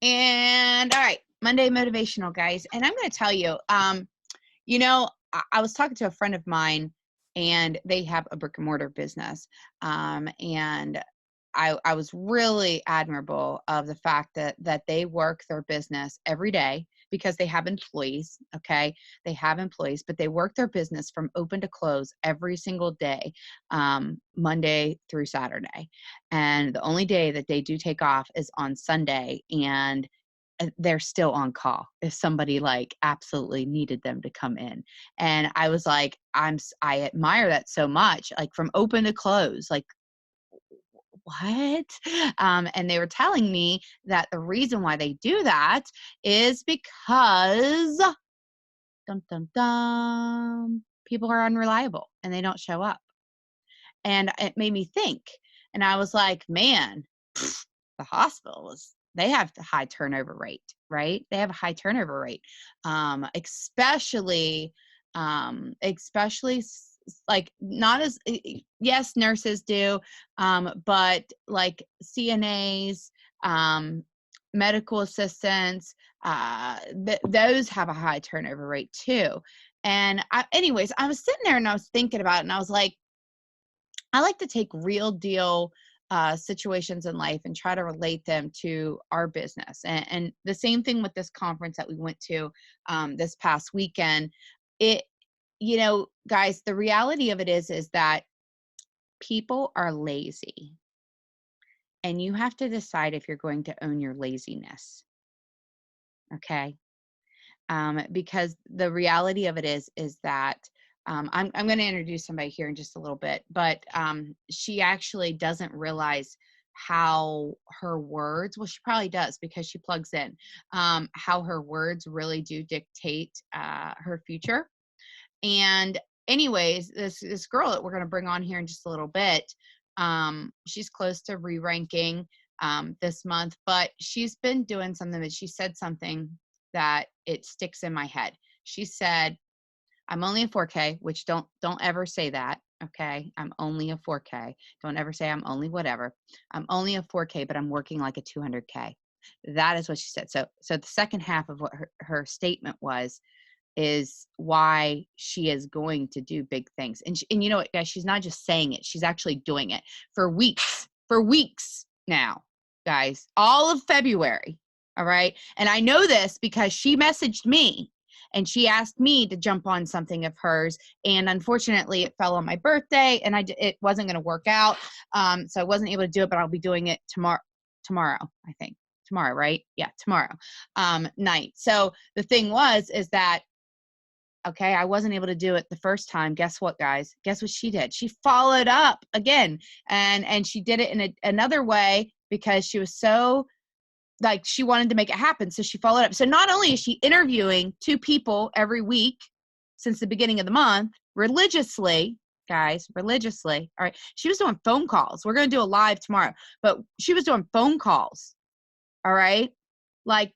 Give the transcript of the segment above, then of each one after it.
And all right, Monday motivational, guys. And I'm going to tell you, I was talking to a friend of mine, and they have a brick and mortar business. And I was really admirable of the fact that they work their business every day because they have employees. Okay, they have employees, but they work their business from open to close every single day, Monday through Saturday. And the only day that they do take off is on Sunday, and they're still on call if somebody like absolutely needed them to come in. And I was like, I admire that so much, like from open to close, like what? And they were telling me that the reason why they do that is because dum dum dum, people are unreliable and they don't show up. And it made me think, and I was like, man, the hospitals, they have a high turnover rate, right? They have a high turnover rate, especially like not as, yes, nurses do, but like CNAs, medical assistants, those have a high turnover rate too. And anyways, I was sitting there and I was thinking about it, and I was like, I like to take real deal situations in life and try to relate them to our business. And the same thing with this conference that we went to this past weekend. It, guys, the reality of it is that people are lazy, and you have to decide if you're going to own your laziness. Okay. Because the reality of it is that I'm going to introduce somebody here in just a little bit, but she actually doesn't realize how her words, well, she probably does because she plugs in, how her words really do dictate her future. And anyways, this girl that we're going to bring on here in just a little bit, she's close to re-ranking this month, but she's been doing something that she said something that it sticks in my head. She said, I'm only a 4K, which don't ever say that. Okay. I'm only a 4K. Don't ever say I'm only whatever. I'm only a 4K, but I'm working like a 200K. That is what she said. So the second half of what her statement is why she is going to do big things. And you know what, guys, she's not just saying it. She's actually doing it for weeks now, guys, all of February. All right. And I know this because she messaged me and she asked me to jump on something of hers. And unfortunately, it fell on my birthday and it wasn't going to work out. So I wasn't able to do it, but I'll be doing it tomorrow, I think. Tomorrow, right? Yeah, tomorrow night. So the thing is that, okay, I wasn't able to do it the first time. Guess what, guys? Guess what she did? She followed up again, and she did it in another way because she was so, like, she wanted to make it happen. So she followed up. So not only is she interviewing 2 people every week since the beginning of the month, religiously, guys, religiously. All right. She was doing phone calls. We're going to do a live tomorrow, but she was doing phone calls. All right. Like,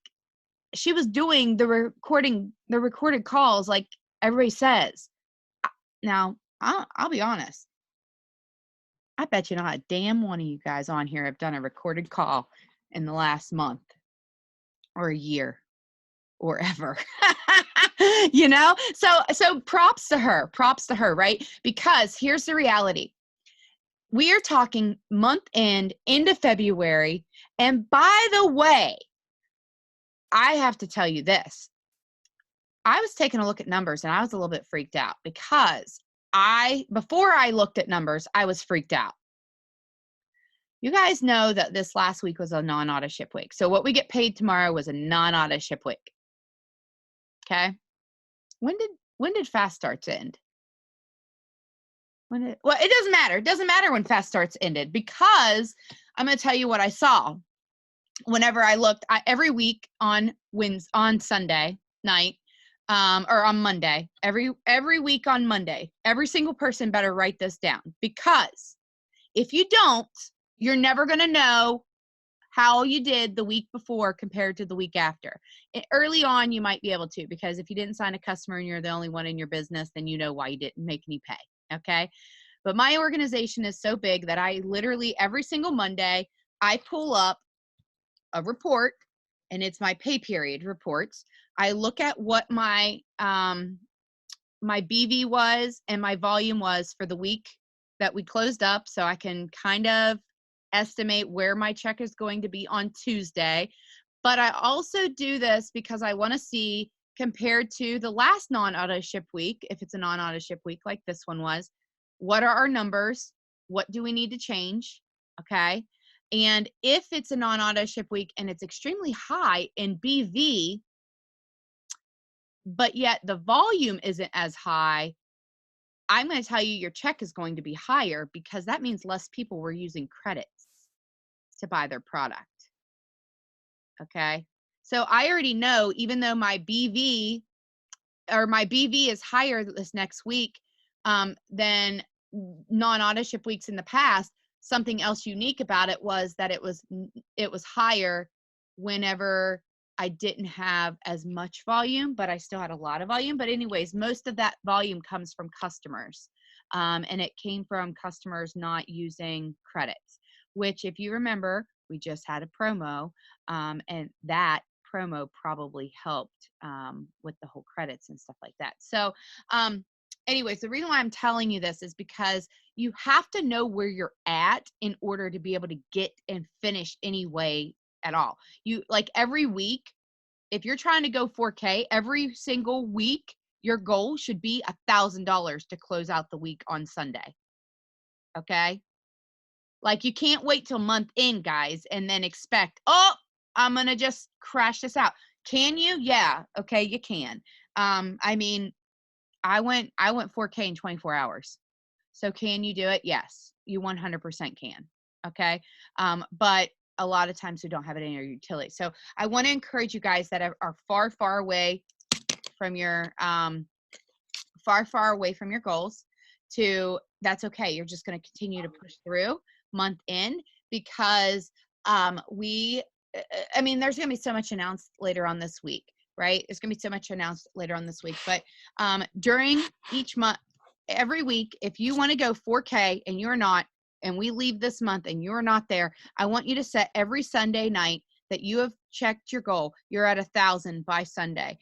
she was doing the recorded calls like everybody says. Now, I'll be honest. I bet you not a damn one of you guys on here have done a recorded call in the last month or a year or ever. So props to her, right? Because here's the reality. We are talking month end into February. And by the way, I have to tell you this. I was taking a look at numbers and I was a little bit freaked out because before I looked at numbers, I was freaked out. You guys know that this last week was a non-auto ship week. So what we get paid tomorrow was a non-auto ship week. Okay. When did fast starts end? Well, it doesn't matter. It doesn't matter when fast starts ended because I'm going to tell you what I saw. Whenever I looked, every week on Sunday night, or on Monday, every week on Monday, every single person better write this down, because if you don't, you're never going to know how you did the week before compared to the week after. Early on, you might be able to, because if you didn't sign a customer and you're the only one in your business, then you know why you didn't make any pay. Okay. But my organization is so big that I literally every single Monday, I pull up a report and it's my pay period reports, I look at what my my BV was and my volume was for the week that we closed up, so I can kind of estimate where my check is going to be on Tuesday. But I also do this because I want to see, compared to the last non-auto ship week, if it's a non-auto ship week like this one was, what are our numbers? What do we need to change? Okay. And if it's a non-auto ship week and it's extremely high in BV, but yet the volume isn't as high, I'm going to tell you your check is going to be higher, because that means less people were using credits to buy their product. Okay. So I already know, even though my BV is higher this next week than non-auto ship weeks in the past, something else unique about it was that it was higher whenever I didn't have as much volume, but I still had a lot of volume. But anyways, most of that volume comes from customers. And it came from customers not using credits, which, if you remember, we just had a promo, and that promo probably helped with the whole credits and stuff like that. So anyways, the reason why I'm telling you this is because you have to know where you're at in order to be able to get and finish any way at all. You, like, every week, if you're trying to go 4K every single week, your goal should be $1,000 to close out the week on Sunday. Okay. Like, you can't wait till month end, guys, and then expect, oh, I'm going to just crash this out. Can you? Yeah. Okay. You can. I mean, I went 4K in 24 hours. So can you do it? Yes, you 100% can. Okay. But a lot of times we don't have it in your utility. So I want to encourage you guys that are far, far away from your, far away from your goals, to, that's okay. You're just going to continue to push through month in, because I mean, there's going to be so much announced later on this week, right? There's going to be so much announced later on this week, but during each month, every week, if you want to go 4K and you're not, and we leave this month and you're not there, I want you to set every Sunday night that you have checked your goal. You're at 1,000 by Sunday.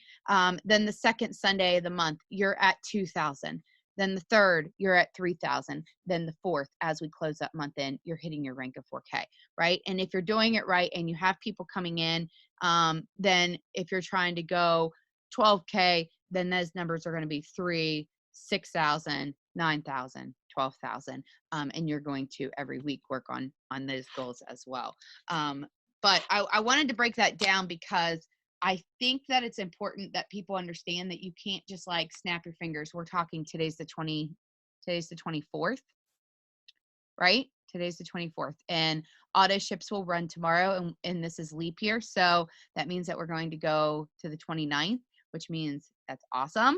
Then the second Sunday of the month, you're at 2,000. Then the third, you're at 3,000. Then the fourth, as we close that month in, you're hitting your rank of 4K, right? And if you're doing it right and you have people coming in, then if you're trying to go 12K, then those numbers are going to be 3, 6,000, 9,000, 12,000. And you're going to every week work on those goals as well. But I wanted to break that down because I think that it's important that people understand that you can't just like snap your fingers. We're talking today's the 24th, right? Today's the 24th, and auto ships will run tomorrow, and this is leap year. So that means that we're going to go to the 29th, which means that's awesome.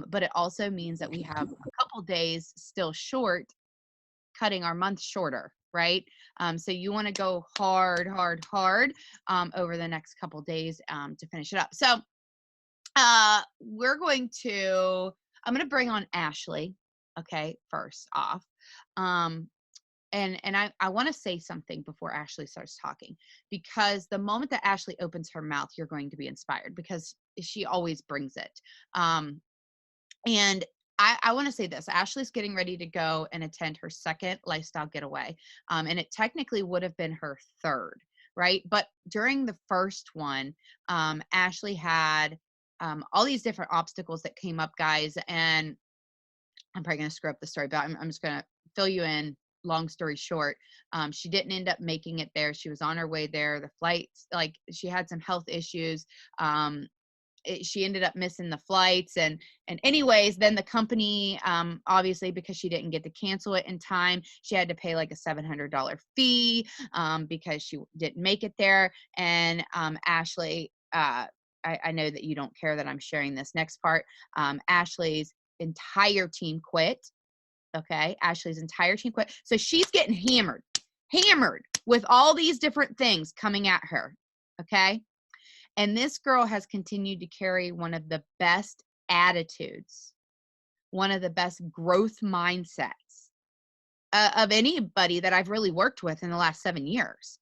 But it also means that we have a couple days still short, cutting our month shorter, right? So you want to go hard over the next couple days to finish it up. So I'm going to bring on Ashley, okay, first off. And I want to say something before Ashley starts talking, because the moment that Ashley opens her mouth, you're going to be inspired, because she always brings it. And I want to say this: Ashley's getting ready to go and attend her second lifestyle getaway. And it technically would have been her third, right? But during the first one, Ashley had all these different obstacles that came up, guys. And I'm probably going to screw up the story, but I'm just going to fill you in. Long story short, she didn't end up making it there. She was on her way there. The flights, like, she had some health issues. She ended up missing the flights, and anyways, then the company, obviously, because she didn't get to cancel it in time, she had to pay like a $700 fee because she didn't make it there. And Ashley, I know that you don't care that I'm sharing this next part. Ashley's entire team quit. Okay, Ashley's entire team quit. So she's getting hammered with all these different things coming at her. Okay. And this girl has continued to carry one of the best attitudes, one of the best growth mindsets of anybody that I've really worked with in the last 7 years.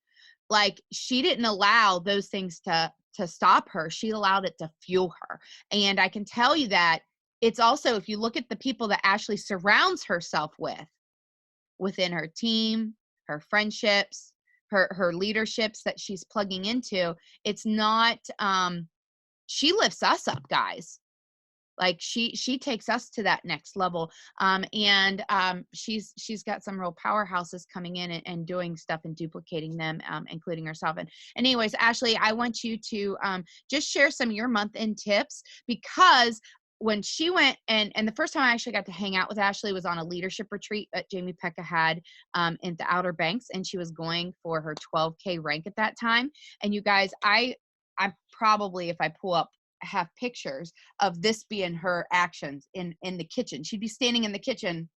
like, she didn't allow those things to stop her. She allowed it to fuel her. And I can tell you that it's also, if you look at the people that Ashley surrounds herself with within her team, her friendships, her leaderships that she's plugging into, it's not she lifts us up, guys. Like, she takes us to that next level. And she's got some real powerhouses coming in and doing stuff and duplicating them, including herself. And anyways, Ashley, I want you to just share some of your month end tips, because when she went, and the first time I actually got to hang out with Ashley was on a leadership retreat that Jamie Pecca had in the Outer Banks, and she was going for her 12K rank at that time. And you guys, I probably, if I pull up, have pictures of this being her actions in the kitchen. She'd be standing in the kitchen.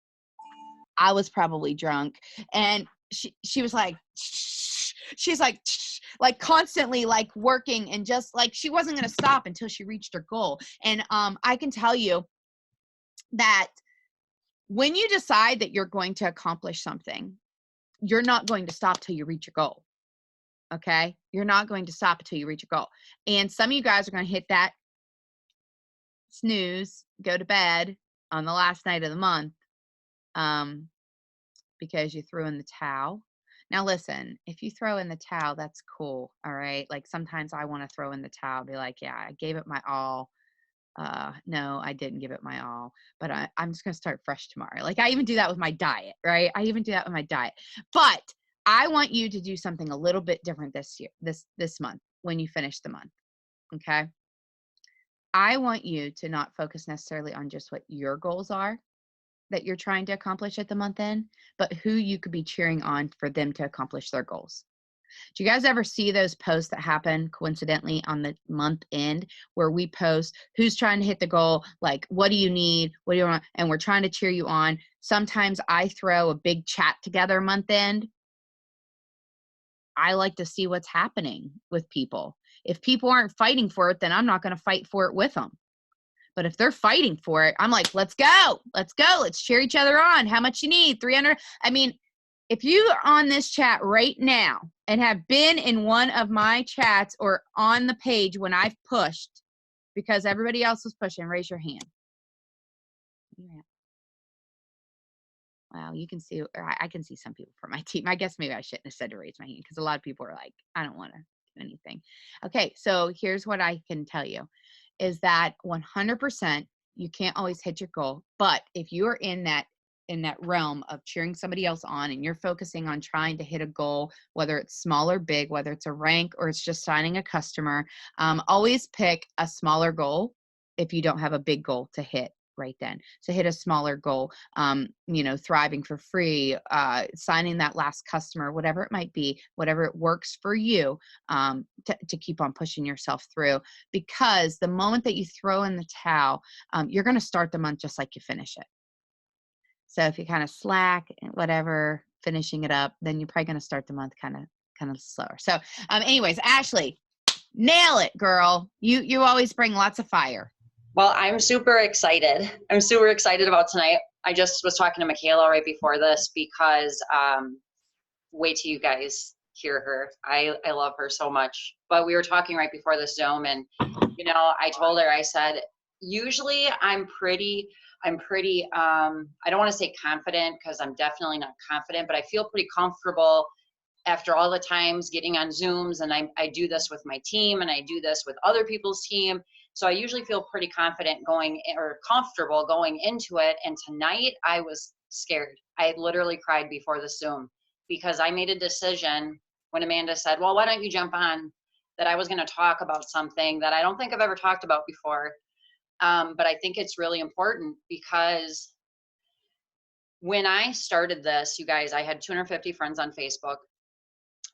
I was probably drunk, and she was like, she's like constantly like working, and just like she wasn't going to stop until she reached her goal. And I can tell you that when you decide that you're going to accomplish something, you're not going to stop till you reach your goal. Okay? You're not going to stop until you reach your goal. And some of you guys are going to hit that snooze, go to bed on the last night of the month, because you threw in the towel. Now, listen, if you throw in the towel, that's cool. All right. Like, sometimes I want to throw in the towel, be like, yeah, I gave it my all. No, I didn't give it my all, but I'm just going to start fresh tomorrow. Like, I even do that with my diet, right? I even do that with my diet. But I want you to do something a little bit different this year, this month, when you finish the month. Okay. I want you to not focus necessarily on just what your goals are that you're trying to accomplish at the month end, but who you could be cheering on for them to accomplish their goals. Do you guys ever see those posts that happen coincidentally on the month end, where we post who's trying to hit the goal, like, what do you need? What do you want? And we're trying to cheer you on. Sometimes I throw a big chat together month end. I like to see what's happening with people. If people aren't fighting for it, then I'm not going to fight for it with them. But if they're fighting for it, I'm like, let's go. Let's go. Let's cheer each other on. How much you need? 300. I mean, if you are on this chat right now and have been in one of my chats or on the page when I've pushed because everybody else was pushing, raise your hand. Wow, you can see, or I can see some people from my team. I guess maybe I shouldn't have said to raise my hand, because a lot of people are like, I don't want to do anything. Okay, so here's what I can tell you is that 100% you can't always hit your goal, but if you are in that realm of cheering somebody else on and you're focusing on trying to hit a goal, whether it's small or big, whether it's a rank or it's just signing a customer, always pick a smaller goal if you don't have a big goal to hit right then. So hit a smaller goal, thriving for free, signing that last customer, whatever it might be, whatever it works for you, to keep on pushing yourself through. Because the moment that you throw in the towel, you're going to start the month just like you finish it. So if you kind of slack and whatever, finishing it up, then you're probably going to start the month kind of slower. So anyways, Ashley, nail it, girl. You always bring lots of fire. Well, I'm super excited. I'm super excited about tonight. I just was talking to Michaela right before this because wait till you guys hear her. I love her so much. But we were talking right before this Zoom, and I told her, I said, usually I'm pretty I don't want to say confident, because I'm definitely not confident, but I feel pretty comfortable after all the times getting on Zooms, and I do this with my team, and I do this with other people's team. So I usually feel pretty confident comfortable going into it. And tonight I was scared. I literally cried before the Zoom, because I made a decision when Amanda said, well, why don't you jump on, that I was going to talk about something that I don't think I've ever talked about before. But I think it's really important, because when I started this, you guys, I had 250 friends on Facebook,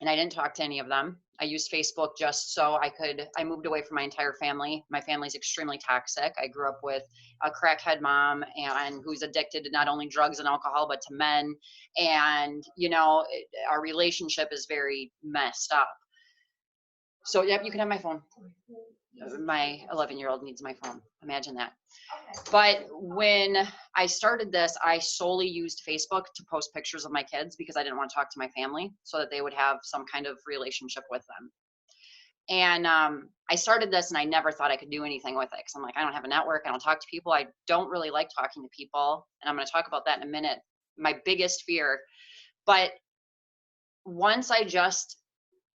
and I didn't talk to any of them. I used Facebook just so I moved away from my entire family. My family's extremely toxic. I grew up with a crackhead mom, and who's addicted to not only drugs and alcohol, but to men. And, our relationship is very messed up. So, yep, you can have my phone. My 11-year-old needs my phone. Imagine that. But when I started this, I solely used Facebook to post pictures of my kids because I didn't want to talk to my family so that they would have some kind of relationship with them. And I started this and I never thought I could do anything with it because I'm like, I don't have a network. I don't talk to people. I don't really like talking to people. And I'm going to talk about that in a minute. My biggest fear. But once I just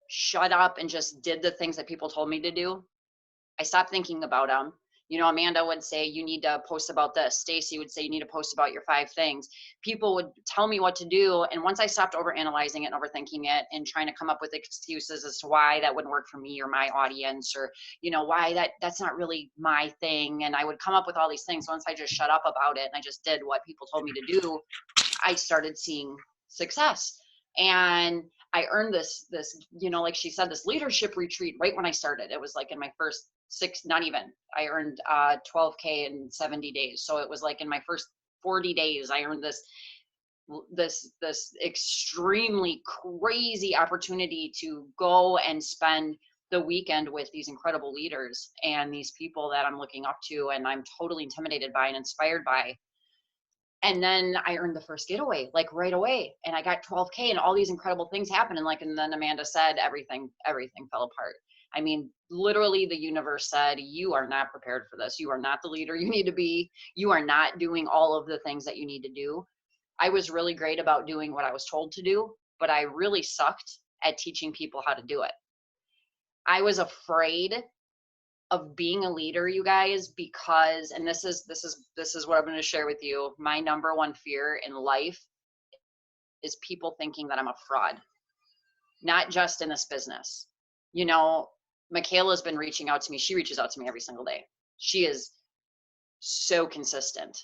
shut up and just did the things that people told me to do, I stopped thinking about them. You know, Amanda would say, you need to post about this. Stacy would say, you need to post about your 5 things. People would tell me what to do. And once I stopped overanalyzing it and overthinking it and trying to come up with excuses as to why that wouldn't work for me or my audience, or, you know, why that's not really my thing. And I would come up with all these things. Once I just shut up about it and I just did what people told me to do, I started seeing success. And I earned this, you know, like she said, this leadership retreat right when I started. It was like in my first 6, not even, I earned 12K in 70 days. So it was like in my first 40 days, I earned this extremely crazy opportunity to go and spend the weekend with these incredible leaders and these people that I'm looking up to and I'm totally intimidated by and inspired by. And then I earned the first getaway, like right away. And I got 12K and all these incredible things happened. And then Amanda said, everything fell apart. I mean, literally the universe said, you are not prepared for this. You are not the leader you need to be. You are not doing all of the things that you need to do. I was really great about doing what I was told to do, but I really sucked at teaching people how to do it. I was afraid of being a leader, you guys, because, and this is what I'm going to share with you. My number one fear in life is people thinking that I'm a fraud, not just in this business. You know, Michaela's been reaching out to me. She reaches out to me every single day. She is so consistent.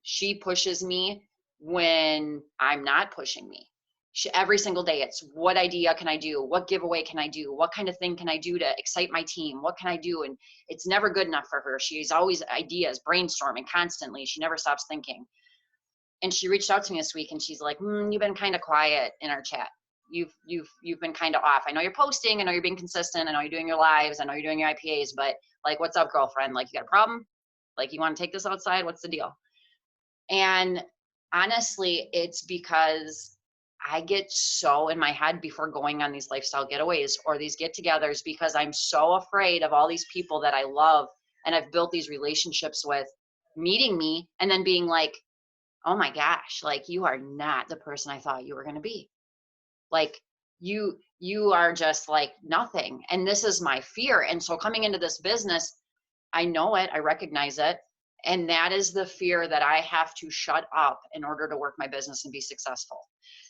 She pushes me when I'm not pushing me. Every single day, it's what idea can I do? What giveaway can I do? What kind of thing can I do to excite my team? What can I do? And it's never good enough for her. She's always ideas, brainstorming constantly. She never stops thinking. And she reached out to me this week and she's like, you've been kind of quiet in our chat. You've been kind of off. I know you're posting. I know you're being consistent. I know you're doing your lives. I know you're doing your IPAs, but like, what's up, girlfriend? Like, you got a problem? Like, you want to take this outside? What's the deal? And honestly, it's because I get so in my head before going on these lifestyle getaways or these get-togethers because I'm so afraid of all these people that I love and I've built these relationships with meeting me and then being like, oh my gosh, like, you are not the person I thought you were going to be. Like, you are just like nothing. And this is my fear. And so coming into this business, I know it, I recognize it. And that is the fear that I have to shut up in order to work my business and be successful.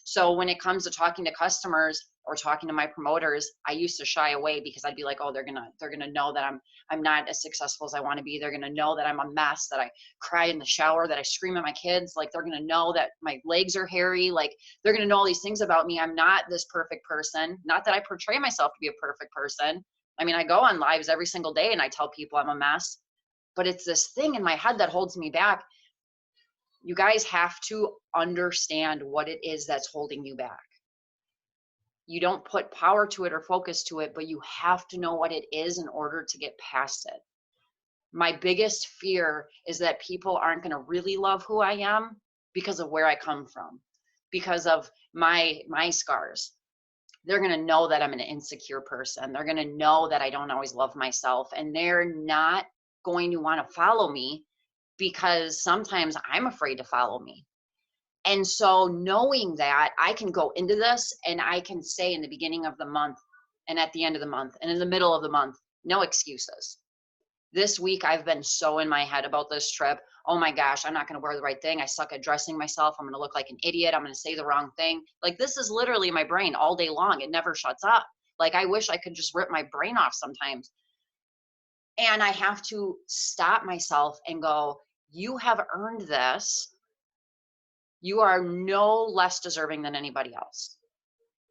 So when it comes to talking to customers or talking to my promoters, I used to shy away because I'd be like, oh, they're gonna know that I'm not as successful as I want to be. They're gonna know that I'm a mess, that I cry in the shower, that I scream at my kids. Like, they're gonna know that my legs are hairy. Like, they're gonna know all these things about me. I'm not this perfect person. Not that I portray myself to be a perfect person. I mean, I go on lives every single day and I tell people I'm a mess, but it's this thing in my head that holds me back. You guys have to understand what it is that's holding you back. You don't put power to it or focus to it, but you have to know what it is in order to get past it. My biggest fear is that people aren't going to really love who I am because of where I come from, because of my scars. They're going to know that I'm an insecure person. They're going to know that I don't always love myself, and they're not going to want to follow me because sometimes I'm afraid to follow me. And so knowing that, I can go into this and I can say in the beginning of the month and at the end of the month and in the middle of the month, no excuses. This week, I've been so in my head about this trip. Oh my gosh, I'm not going to wear the right thing. I suck at dressing myself. I'm going to look like an idiot. I'm going to say the wrong thing. Like, this is literally my brain all day long. It never shuts up. Like, I wish I could just rip my brain off sometimes. And I have to stop myself and go, you have earned this. You are no less deserving than anybody else.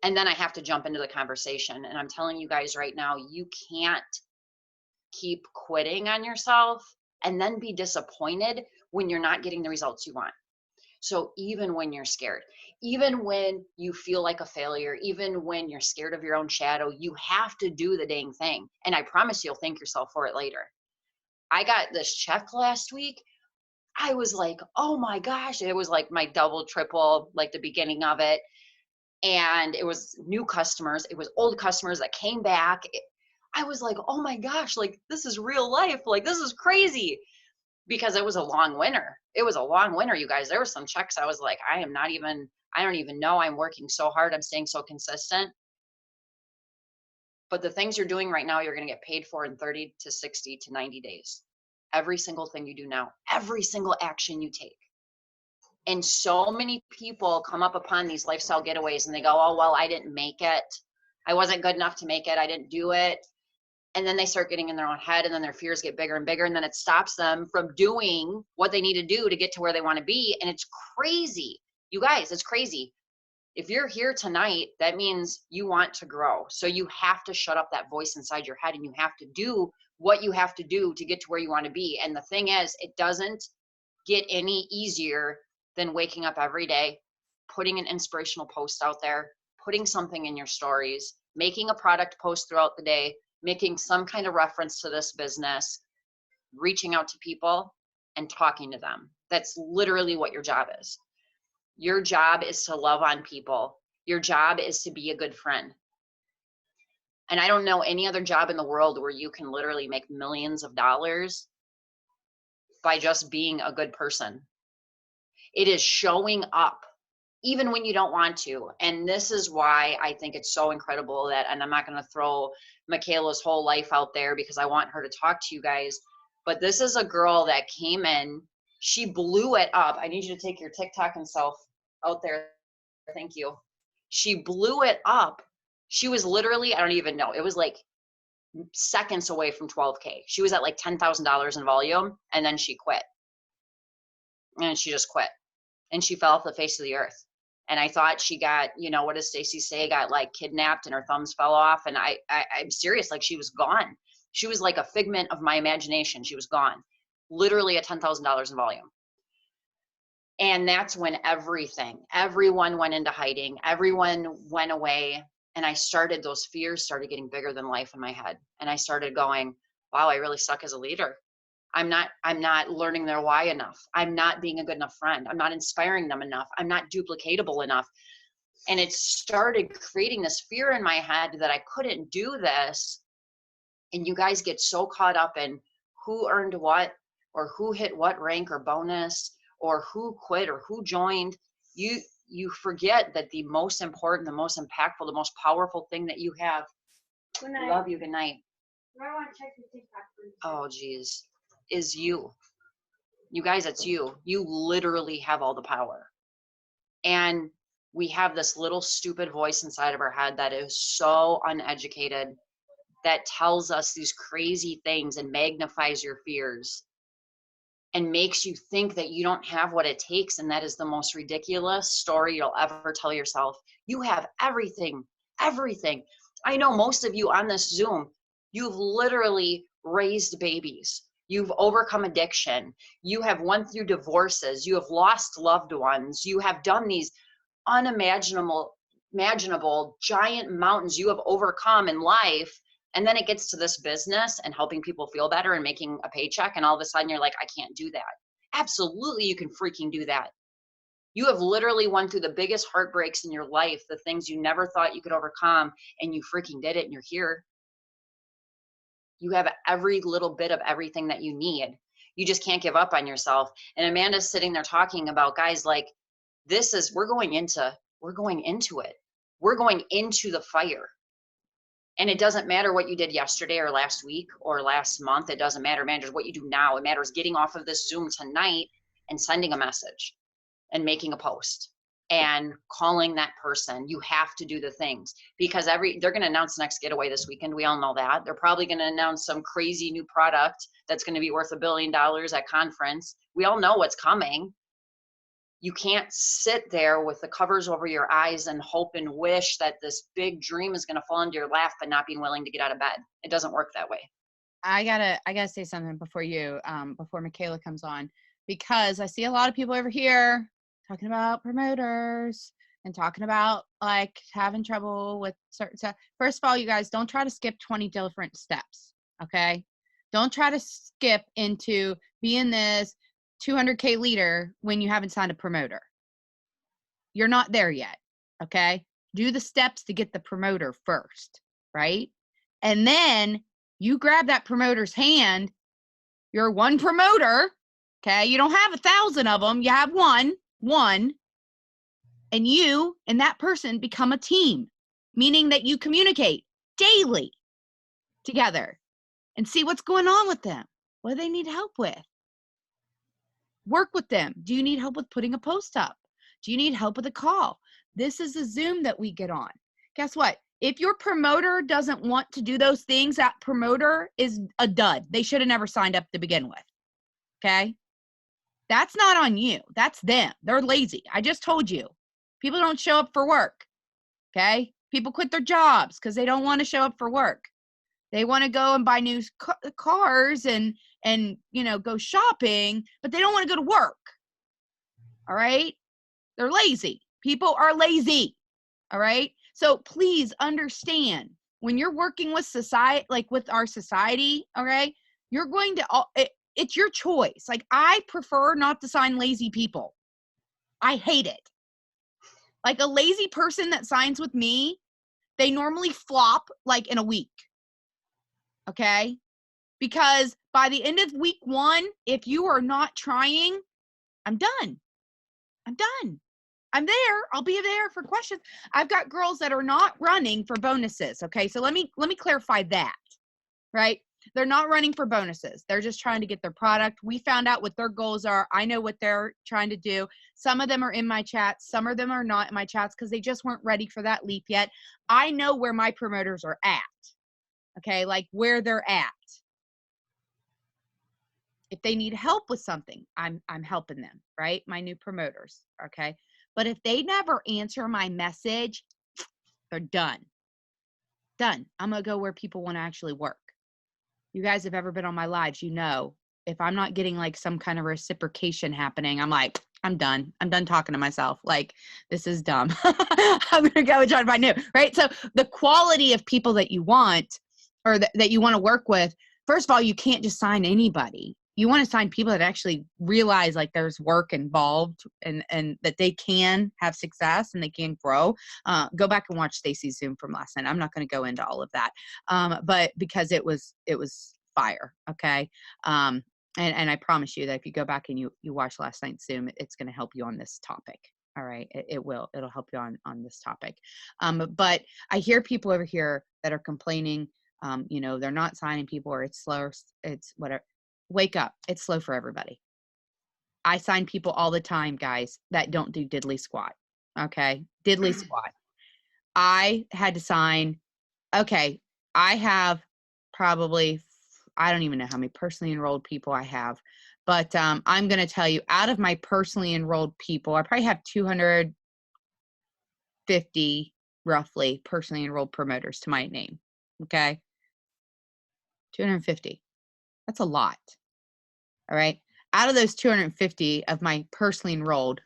And then I have to jump into the conversation. And I'm telling you guys right now, you can't keep quitting on yourself and then be disappointed when you're not getting the results you want. So even when you're scared, even when you feel like a failure, even when you're scared of your own shadow, you have to do the dang thing. And I promise you'll thank yourself for it later. I got this check last week. I was like, oh my gosh. It was like my double, triple, like the beginning of it. And it was new customers. It was old customers that came back. I was like, oh my gosh, like this is real life. Like this is crazy, because it was a long winter. It was a long winter, you guys. There were some checks I was like, I don't even know. I'm working so hard. I'm staying so consistent. But the things you're doing right now, you're going to get paid for in 30 to 60 to 90 days. Every single thing you do now, every single action you take. And so many people come up upon these lifestyle getaways and they go, oh, well, I didn't make it. I wasn't good enough to make it. I didn't do it. And then they start getting in their own head, and then their fears get bigger and bigger. And then it stops them from doing what they need to do to get to where they want to be. And it's crazy. You guys, it's crazy. If you're here tonight, that means you want to grow. So you have to shut up that voice inside your head, and you have to do what you have to do to get to where you want to be. And the thing is, it doesn't get any easier than waking up every day, putting an inspirational post out there, putting something in your stories, making a product post throughout the day, making some kind of reference to this business, reaching out to people and talking to them. That's literally what your job is. Your job is to love on people. Your job is to be a good friend. And I don't know any other job in the world where you can literally make millions of dollars by just being a good person. It is showing up even when you don't want to. And this is why I think it's so incredible that, and I'm not going to throw Michaela's whole life out there because I want her to talk to you guys, but this is a girl that came in, she blew it up. I need you to take your TikTok and self out there. Thank you. She blew it up. She was literally, I don't even know, it was like seconds away from 12K. She was at like $10,000 in volume, and then she quit. And she just quit. And she fell off the face of the earth. And I thought she got, what does Stacy say, got like kidnapped and her thumbs fell off. And I'm serious, like she was gone. She was like a figment of my imagination. She was gone, literally at $10,000 in volume. And that's when everyone went into hiding. Everyone went away. And those fears started getting bigger than life in my head. And I started going, wow, I really suck as a leader. I'm not learning their why enough. I'm not being a good enough friend. I'm not inspiring them enough. I'm not duplicatable enough. And it started creating this fear in my head that I couldn't do this. And you guys get so caught up in who earned what, or who hit what rank or bonus, or who quit or who joined. You forget that the most important, the most impactful, the most powerful thing that you have. Good night. Love you. Good night. I want to check your TikTok, please. Oh, geez. Is you. You guys, it's you. You literally have all the power. And we have this little stupid voice inside of our head that is so uneducated, that tells us these crazy things and magnifies your fears and makes you think that you don't have what it takes. And that is the most ridiculous story you'll ever tell yourself. You have everything, everything. I know most of you on this Zoom, you've literally raised babies. You've overcome addiction. You have went through divorces. You have lost loved ones. You have done these unimaginable giant mountains you have overcome in life. And then it gets to this business and helping people feel better and making a paycheck. And all of a sudden you're like, I can't do that. Absolutely, you can freaking do that. You have literally went through the biggest heartbreaks in your life, the things you never thought you could overcome, and you freaking did it, and you're here. You have every little bit of everything that you need. You just can't give up on yourself. And Amanda's sitting there talking about, guys, like, we're going into it. We're going into the fire. And it doesn't matter what you did yesterday or last week or last month. It doesn't matter. It matters what you do now. It matters getting off of this Zoom tonight and sending a message and making a post and calling that person. You have to do the things, because they're going to announce the next getaway this weekend. We all know that. They're probably going to announce some crazy new product that's going to be worth $1 billion at conference. We all know what's coming. You can't sit there with the covers over your eyes and hope and wish that this big dream is going to fall into your lap, but not being willing to get out of bed. It doesn't work that way. I gotta say something before Michaela comes on, because I see a lot of people over here talking about promoters and talking about like having trouble with certain stuff. First of all, you guys, don't try to skip 20 different steps. Okay. Don't try to skip into being this 200K leader when you haven't signed a promoter. You're not there yet. Okay. Do the steps to get the promoter first. Right. And then you grab that promoter's hand. You're one promoter. Okay. You don't have 1,000 of them. You have one. And you and that person become a team, meaning that you communicate daily together and see what's going on with them. What do they need help with? Work with them. Do you need help with putting a post up? Do you need help with a call? This is a Zoom that we get on. Guess what? If your promoter doesn't want to do those things, that promoter is a dud. They should have never signed up to begin with. Okay? That's not on you. That's them. They're lazy. I just told you. People don't show up for work. Okay? People quit their jobs because they don't want to show up for work. They want to go and buy new cars and go shopping, but they don't want to go to work. All right? They're lazy. People are lazy. All right? So please understand, when you're working with society, like with our society, okay, you're going to, it's your choice. Like, I prefer not to sign lazy people. I hate it. Like, a lazy person that signs with me, they normally flop like in a week. Okay? Because by the end of week 1, if you are not trying, I'm done. I'm there. I'll be there for questions. I've got girls that are not running for bonuses. Okay. So let me clarify that, right? They're not running for bonuses. They're just trying to get their product. We found out what their goals are. I know what they're trying to do. Some of them are in my chats. Some of them are not in my chats because they just weren't ready for that leap yet. I know where my promoters are at. Okay. Like where they're at. If they need help with something, I'm helping them, right? My new promoters. Okay. But if they never answer my message, they're done. Done. I'm going to go where people want to actually work. You guys have ever been on my lives, you know, if I'm not getting like some kind of reciprocation happening, I'm like, I'm done. I'm done talking to myself. Like, this is dumb. I'm going to go and try to find new, right? So the quality of people that you want or that you want to work with, first of all, you can't just sign anybody. You want to sign people that actually realize like there's work involved and that they can have success and they can grow. Go back and watch Stacy's Zoom from last night. I'm not going to go into all of that. But because it was fire. Okay. And I promise you that if you go back and you watch last night's Zoom, it's going to help you on this topic. All right. It'll help you on this topic. But I hear people over here that are complaining, they're not signing people or it's slow, it's whatever. Wake up. It's slow for everybody. I sign people all the time, guys, that don't do diddly squat. Okay. Diddly squat. I had to sign. Okay. I have probably, I don't even know how many personally enrolled people I have, but I'm going to tell you, out of my personally enrolled people, I probably have 250 roughly personally enrolled promoters to my name. Okay. 250. That's a lot. All right. Out of those 250 of my personally enrolled,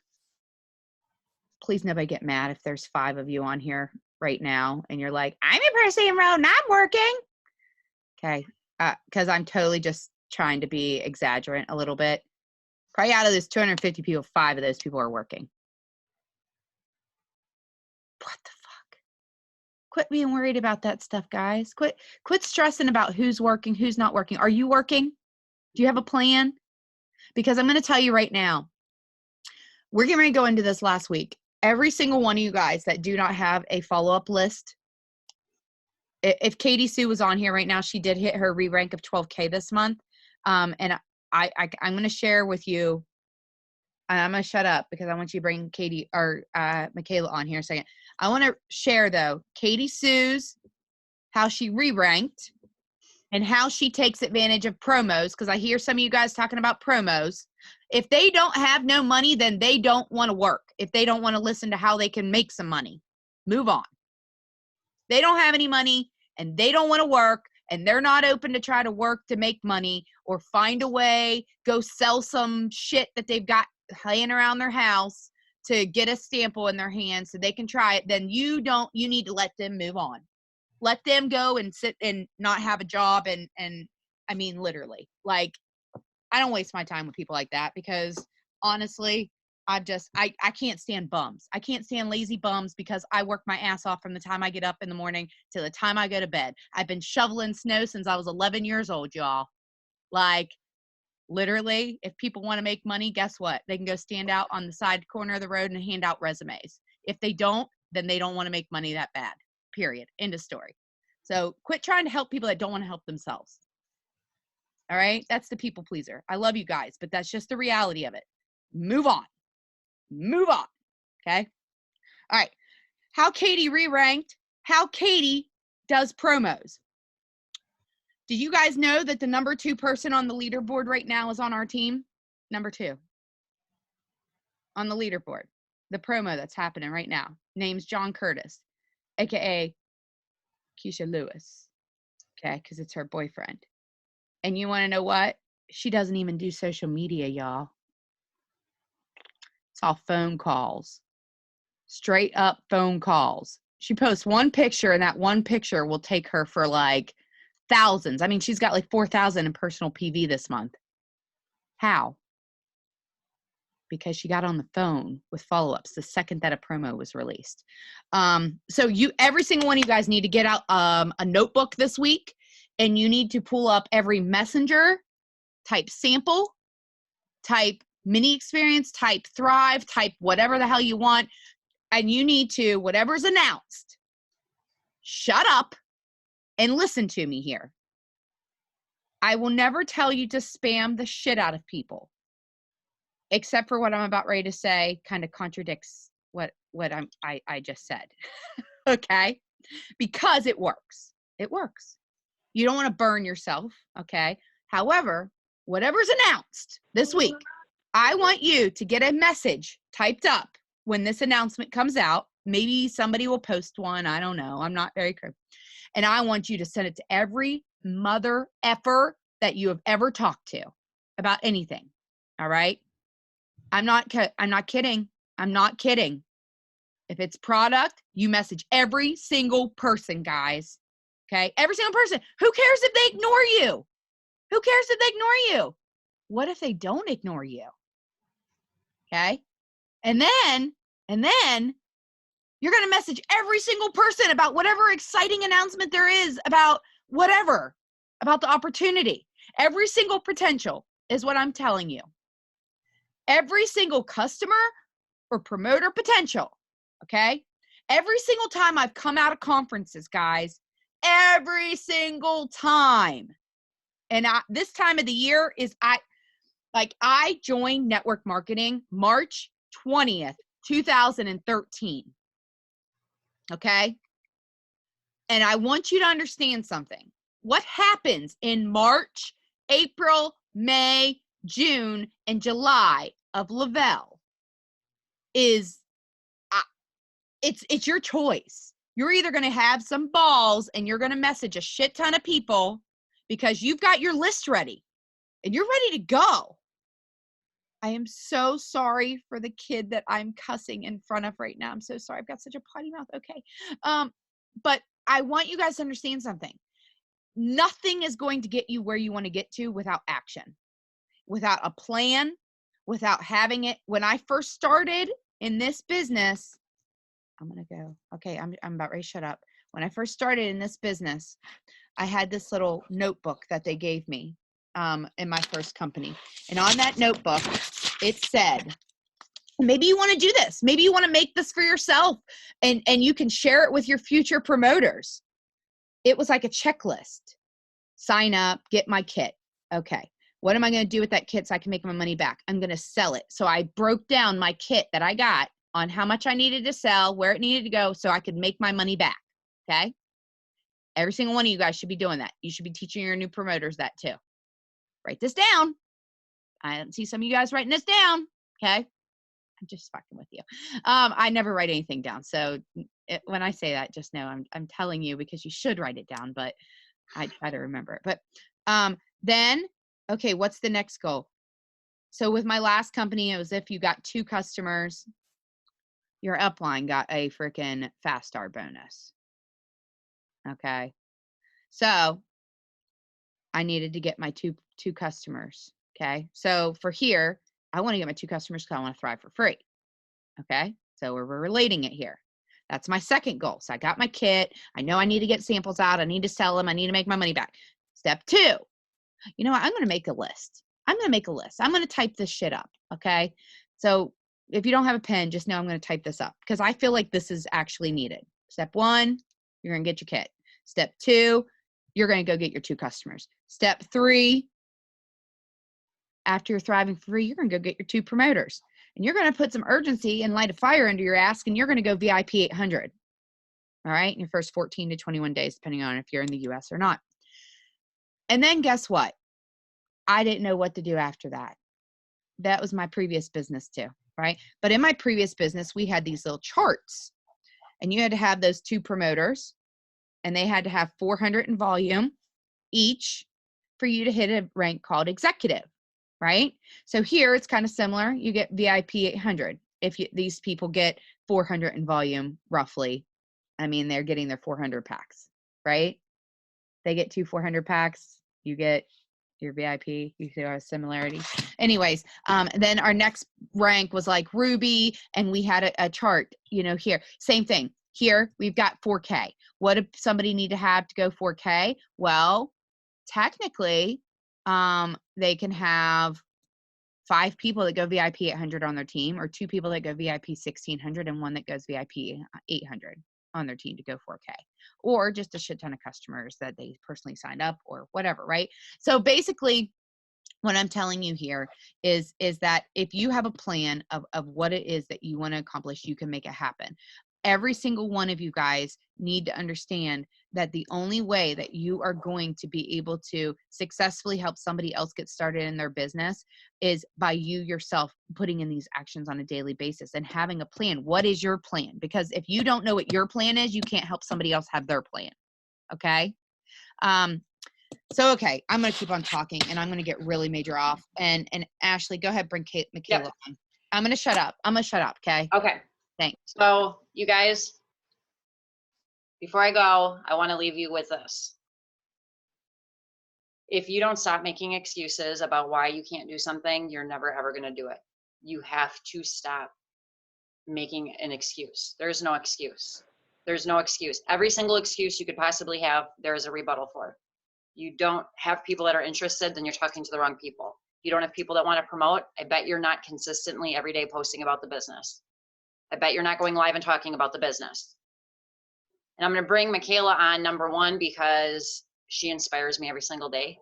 please nobody get mad if there's 5 of you on here right now and you're like, I'm a personally enrolled and I'm working. Okay. Because I'm totally just trying to be exaggerant a little bit. Probably out of those 250 people, 5 of those people are working. What the fuck? Quit being worried about that stuff, guys. Quit stressing about who's working, who's not working. Are you working? Do you have a plan? Because I'm going to tell you right now, we're getting ready to go into this last week. Every single one of you guys that do not have a follow-up list, if Katie Sue was on here right now, she did hit her re-rank of 12K this month. And I'm going to share with you, and I'm going to shut up because I want you to bring Katie or Michaela on here in a second. I want to share, though, Katie Sue's, how she re-ranked, and how she takes advantage of promos, because I hear some of you guys talking about promos. If they don't have no money, then they don't want to work. If they don't want to listen to how they can make some money, move on. They don't have any money and they don't want to work and they're not open to try to work to make money or find a way, go sell some shit that they've got laying around their house to get a sample in their hands so they can try it, then you need to let them move on. Let them go and sit and not have a job. And I mean, literally, like, I don't waste my time with people like that, because honestly, I can't stand bums. I can't stand lazy bums, because I work my ass off from the time I get up in the morning to the time I go to bed. I've been shoveling snow since I was 11 years old, y'all. Like, literally, if people want to make money, guess what? They can go stand out on the side corner of the road and hand out resumes. If they don't, then they don't want to make money that bad. Period. End of story. So quit trying to help people that don't want to help themselves. All right? That's the people pleaser. I love you guys, but that's just the reality of it. Move on. Move on. Okay? All right. How Katie re-ranked. How Katie does promos. Did you guys know that the number 2 person on the leaderboard right now is on our team? Number 2 on the leaderboard. The promo that's happening right now. Name's John Curtis, aka Keisha Lewis. Okay, because it's her boyfriend. And you want to know what? She doesn't even do social media, y'all. It's all phone calls. Straight up phone calls. She posts one picture, and that one picture will take her for like thousands. I mean, she's got like 4,000 in personal PV this month. How? Because she got on the phone with follow-ups the second that a promo was released. So every single one of you guys need to get out a notebook this week, and you need to pull up every messenger, type sample, type mini experience, type thrive, type whatever the hell you want. And you need to, whatever's announced, shut up and listen to me here. I will never tell you to spam the shit out of people, except for what I'm about ready to say kind of contradicts what I just said. Okay? Because it works. It works. You don't want to burn yourself, okay? However, whatever's announced this week, I want you to get a message typed up when this announcement comes out. Maybe somebody will post one. I don't know. I'm not very clear. And I want you to send it to every mother effer that you have ever talked to about anything. All right? I'm not kidding. I'm not kidding. If it's product, you message every single person, guys. Okay? Every single person. Who cares if they ignore you? Who cares if they ignore you? What if they don't ignore you? Okay? And then you're going to message every single person about whatever exciting announcement there is about whatever, about the opportunity. Every single potential is what I'm telling you. Every single customer or promoter potential, okay? Every single time I've come out of conferences, guys, every single time. And this time of the year is I joined network marketing March 20th, 2013. Okay? And I want you to understand something. What happens in March, April, May, June, and July of Lavelle is it's your choice. You're either going to have some balls and you're going to message a shit ton of people because you've got your list ready and you're ready to go. I am so sorry for the kid that I'm cussing in front of right now. I'm so sorry. I've got such a potty mouth. Okay. But I want you guys to understand something. Nothing is going to get you where you want to get to without action, without a plan, without having it. When I first started in this business, I'm going to go. Okay. I'm about ready to shut up. When I first started in this business, I had this little notebook that they gave me in my first company. And on that notebook, it said, maybe you want to do this. Maybe you want to make this for yourself and you can share it with your future promoters. It was like a checklist. Sign up, get my kit. Okay. What am I going to do with that kit so I can make my money back? I'm going to sell it. So I broke down my kit that I got on how much I needed to sell, where it needed to go so I could make my money back. Okay. Every single one of you guys should be doing that. You should be teaching your new promoters that too. Write this down. I see some of you guys writing this down. Okay. I'm just fucking with you. I never write anything down. So when I say that, just know I'm telling you because you should write it down, but I try to remember it. But then, okay, what's the next goal? So with my last company, it was if you got 2 customers, your upline got a freaking fast star bonus. Okay. So I needed to get my two customers. Okay. So for here, I want to get my two customers because I want to thrive for free. Okay. So we're relating it here. That's my second goal. So I got my kit. I know I need to get samples out. I need to sell them. I need to make my money back. Step 2, you know what? I'm going to make a list. I'm going to type this shit up. Okay. So if you don't have a pen, just know I'm going to type this up because I feel like this is actually needed. Step 1, you're going to get your kit. Step 2, you're going to go get your 2 customers. Step 3, after you're thriving for free, you're going to go get your 2 promoters. And you're going to put some urgency and light a fire under your ass, and you're going to go VIP 800. All right. In your first 14 to 21 days, depending on if you're in the US or not. And then guess what? I didn't know what to do after that. That was my previous business too, right? But in my previous business, we had these little charts, and you had to have those 2 promoters, and they had to have 400 in volume each for you to hit a rank called executive, right? So here it's kind of similar. You get VIP 800 if these people get 400 in volume, roughly. I mean, they're getting their 400 packs, right? They get 2 400 packs. You get your VIP. You see our similarity. Anyways, then our next rank was like Ruby, and we had a chart, you know, here. Same thing. Here we've got 4K. What does somebody need to have to go 4K? Well, technically, they can have 5 people that go VIP 800 on their team, or 2 people that go VIP 1600, and 1 that goes VIP 800 on their team to go 4K, or just a shit ton of customers that they personally signed up or whatever, right? So basically, what I'm telling you here is that if you have a plan of what it is that you want to accomplish, you can make it happen. Every single one of you guys need to understand that the only way that you are going to be able to successfully help somebody else get started in their business is by you yourself putting in these actions on a daily basis and having a plan. What is your plan? Because if you don't know what your plan is, you can't help somebody else have their plan. Okay. So, okay, I'm going to keep on talking, and I'm going to get really major off. And Ashley, go ahead, bring Michaela Yep. on. I'm going to shut up. Okay? Okay. Thanks. So you guys, before I go, I want to leave you with this. If you don't stop making excuses about why you can't do something, you're never ever going to do it. You have to stop making an excuse. There's no excuse. There's no excuse. Every single excuse you could possibly have, there is a rebuttal for. You don't have people that are interested, then you're talking to the wrong people. You don't have people that want to promote. I bet you're not consistently every day posting about the business. I bet you're not going live and talking about the business. And I'm going to bring Michaela on, number 1, because she inspires me every single day.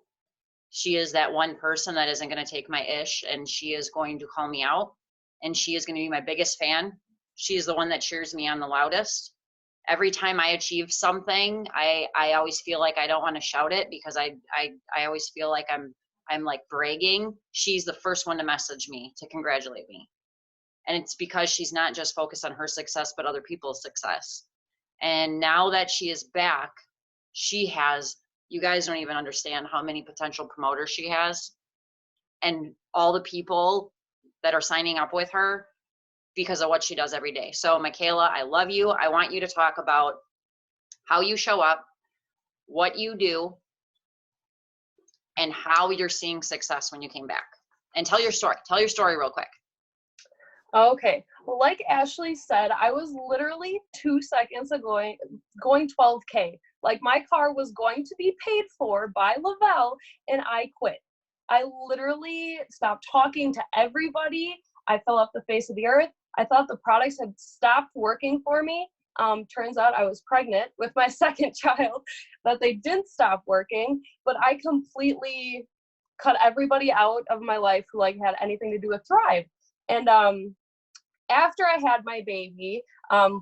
She is that one person that isn't going to take my ish, and she is going to call me out, and she is going to be my biggest fan. She is the one that cheers me on the loudest. Every time I achieve something, I always feel like I don't want to shout it because I always feel like I'm like bragging. She's the first one to message me to congratulate me. And it's because she's not just focused on her success, but other people's success. And now that she is back, she has, you guys don't even understand how many potential promoters she has, and all the people that are signing up with her because of what she does every day. So Michaela, I love you. I want you to talk about how you show up, what you do, and how you're seeing success when you came back. And tell your story. Tell your story real quick. Okay. Well, like Ashley said, I was literally 2 seconds ago going 12K. Like, my car was going to be paid for by Lavelle, and I quit. I literally stopped talking to everybody. I fell off the face of the earth. I thought the products had stopped working for me. Turns out I was pregnant with my second child, that they didn't stop working, but I completely cut everybody out of my life who like had anything to do with Thrive. And after I had my baby,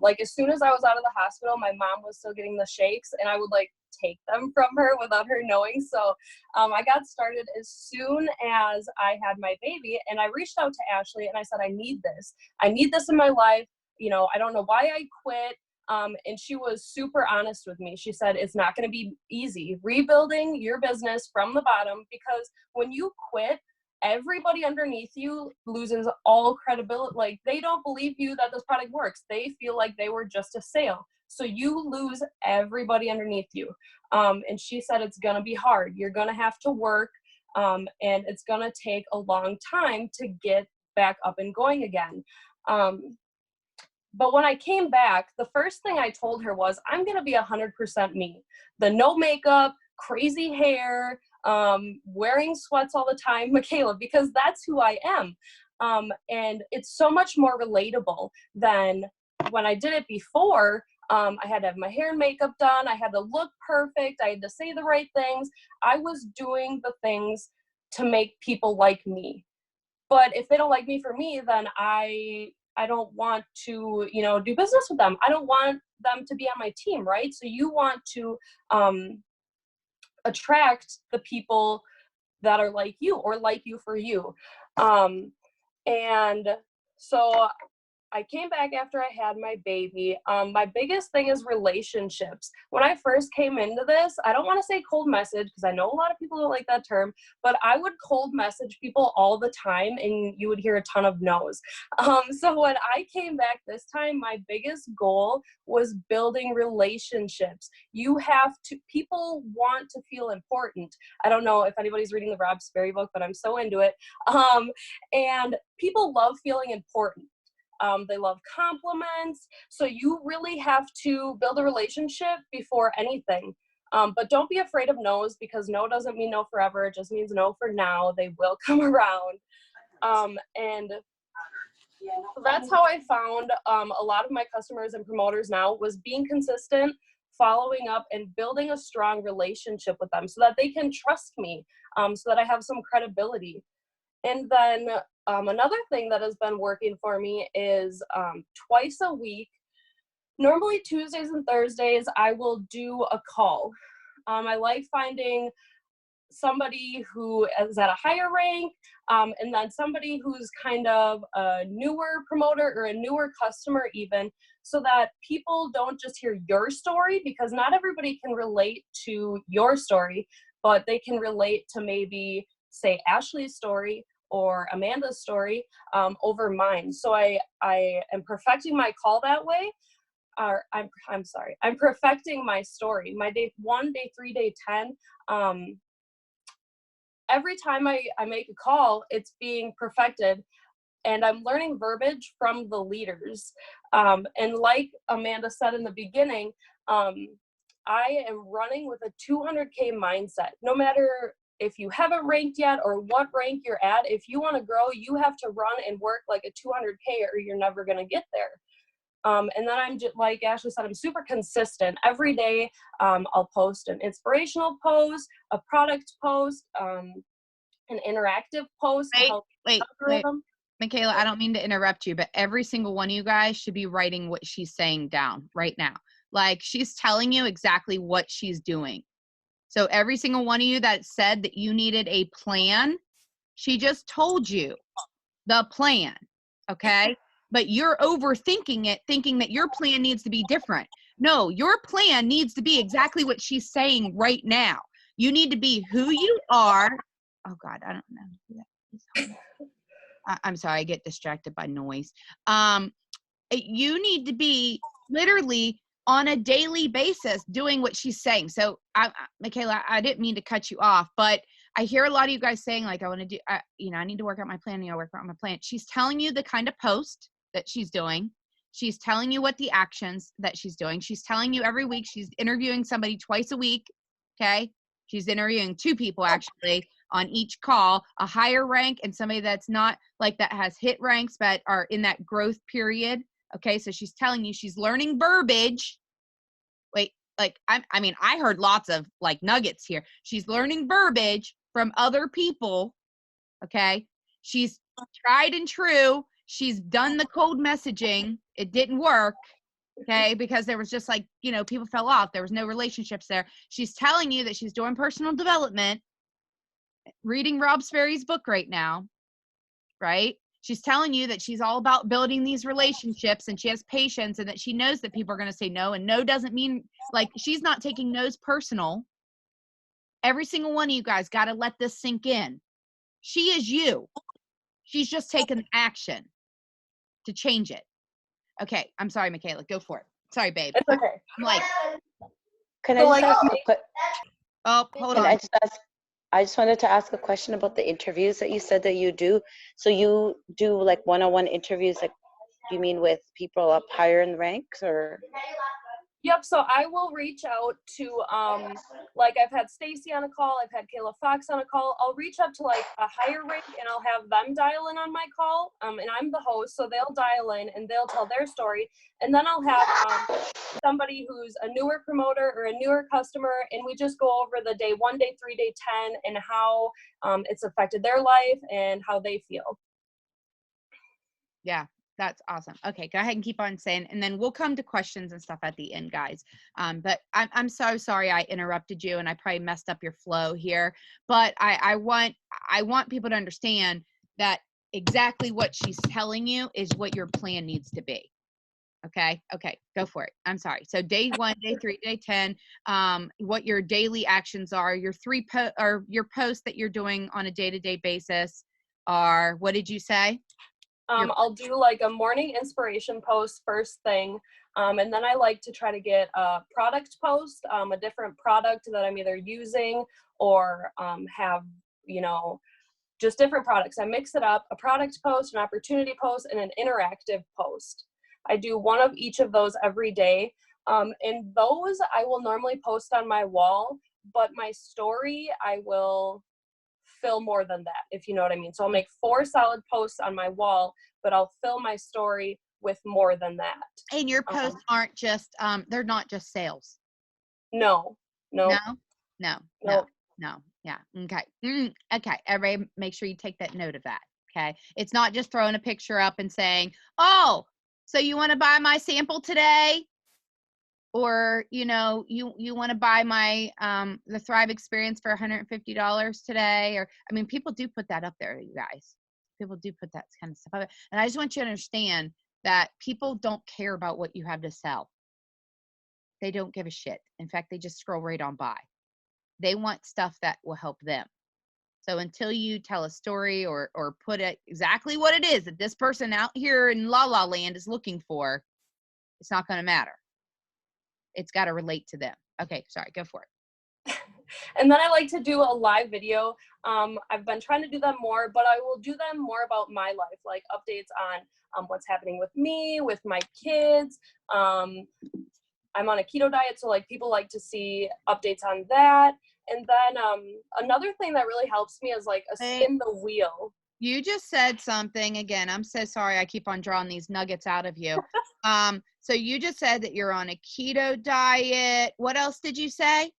like as soon as I was out of the hospital, my mom was still getting the shakes, and I would like take them from her without her knowing. So I got started as soon as I had my baby, and I reached out to Ashley and I said, I need this. I need this in my life. You know, I don't know why I quit. And she was super honest with me. She said, it's not going to be easy rebuilding your business from the bottom, because when you quit, everybody underneath you loses all credibility. Like, they don't believe you that this product works. They feel like they were just a sale. So you lose everybody underneath you. And she said, it's going to be hard. You're going to have to work, and it's going to take a long time to get back up and going again. But when I came back, the first thing I told her was, I'm going to be 100% me. The no makeup, crazy hair, wearing sweats all the time, Michaela, because that's who I am. And it's so much more relatable than when I did it before. I had to have my hair and makeup done. I had to look perfect. I had to say the right things. I was doing the things to make people like me. But if they don't like me for me, then I don't want to, do business with them. I don't want them to be on my team, right? So you want to attract the people that are like you or like you for you. And so I came back after I had my baby. My biggest thing is relationships. When I first came into this, I don't want to say cold message because I know a lot of people don't like that term, but I would cold message people all the time and you would hear a ton of no's. So when I came back this time, my biggest goal was building relationships. People want to feel important. I don't know if anybody's reading the Rob Sperry book, but I'm so into it. And people love feeling important. They love compliments. So you really have to build a relationship before anything. But don't be afraid of no's, because no doesn't mean no forever. It just means no for now. They will come around. And so that's how I found a lot of my customers and promoters now, was being consistent, following up, and building a strong relationship with them so that they can trust me, so that I have some credibility. And then another thing that has been working for me is twice a week, normally Tuesdays and Thursdays, I will do a call. I like finding somebody who is at a higher rank, and then somebody who's kind of a newer promoter or a newer customer even, so that people don't just hear your story, because not everybody can relate to your story, but they can relate to maybe, say, Ashley's story or Amanda's story over mine. So I am perfecting my call that way. I'm perfecting my story. My day 1, day 3, day 10. Every time I make a call, it's being perfected, and I'm learning verbiage from the leaders. And like Amanda said in the beginning, I am running with a 200K mindset. No matter if you haven't ranked yet or what rank you're at, if you want to grow, you have to run and work like a 200K or you're never going to get there. And then I'm just, like Ashley said, I'm super consistent. Every day I'll post an inspirational post, a product post, an interactive post. Wait. Michaela, I don't mean to interrupt you, but every single one of you guys should be writing what she's saying down right now. Like, she's telling you exactly what she's doing. So every single one of you that said that you needed a plan, she just told you the plan, okay? But you're overthinking it, thinking that your plan needs to be different. No, your plan needs to be exactly what she's saying right now. You need to be who you are. Oh, God, I don't know. I'm sorry, I get distracted by noise. You need to be literally on a daily basis doing what she's saying. So, Michaela, I didn't mean to cut you off, but I hear a lot of you guys saying, like, I want to do, I need to work out my plan. Work out my plan. She's telling you the kind of post that she's doing. She's telling you what the actions that she's doing. She's telling you every week she's interviewing somebody twice a week. Okay. She's interviewing 2 people actually on each call, a higher rank and somebody that's not like that has hit ranks but are in that growth period. Okay. So she's telling you she's learning verbiage. Wait, like, I heard lots of like nuggets here. She's learning verbiage from other people. Okay. She's tried and true. She's done the cold messaging. It didn't work. Okay. Because there was just like, people fell off. There was no relationships there. She's telling you that she's doing personal development, reading Rob Sperry's book right now. Right. She's telling you that she's all about building these relationships and she has patience and that she knows that people are going to say no. And no doesn't mean, like, she's not taking no's personal. Every single one of you guys got to let this sink in. She is you. She's just taken action to change it. Okay, I'm sorry, Michaela. Go for it. Sorry, babe. It's okay. I'm like, Can I So, just like, ask oh, hold can on. I just wanted to ask a question about the interviews that you said that you do. So you do like one-on-one interviews, like you mean with people up higher in the ranks, or? Yep, so I will reach out to, like I've had Stacy on a call, I've had Kayla Fox on a call. I'll reach up to like a higher rank and I'll have them dial in on my call. And I'm the host, so they'll dial in and they'll tell their story. And then I'll have somebody who's a newer promoter or a newer customer, and we just go over the day 1, day 3, day 10, and how it's affected their life and how they feel. Yeah, that's awesome. Okay, go ahead and keep on saying, and then we'll come to questions and stuff at the end, guys. But I'm so sorry I interrupted you, and I probably messed up your flow here. But I want people to understand that exactly what she's telling you is what your plan needs to be. Okay, go for it. I'm sorry. So day 1, day 3, day 10. What your daily actions are, your your posts that you're doing on a day-to-day basis are. What did you say? I'll do like a morning inspiration post first thing. And then I like to try to get a product post, a different product that I'm either using or have, just different products. I mix it up, a product post, an opportunity post, and an interactive post. I do one of each of those every day. And those I will normally post on my wall, but my story, I will fill more than that, if you know what I mean. So I'll make 4 solid posts on my wall, but I'll fill my story with more than that. And your posts aren't just they're not just sales. No. Yeah. Okay. Okay. Everybody make sure you take that note of that. Okay. It's not just throwing a picture up and saying, oh, so you want to buy my sample today? Or, you want to buy my, the Thrive experience for $150 today. Or, I mean, people do put that up there, you guys. People do put that kind of stuff up. And I just want you to understand that people don't care about what you have to sell. They don't give a shit. In fact, they just scroll right on by. They want stuff that will help them. So until you tell a story or put it exactly what it is that this person out here in La La Land is looking for, it's not going to matter. It's got to relate to them. Okay, sorry, go for it. And then I like to do a live video. I've been trying to do them more, but I will do them more about my life, like updates on what's happening with me, with my kids. I'm on a keto diet, so like people like to see updates on that. And then another thing that really helps me is like a spin the wheel. You just said something again. I'm so sorry. I keep on drawing these nuggets out of you. So you just said that you're on a keto diet. What else did you say?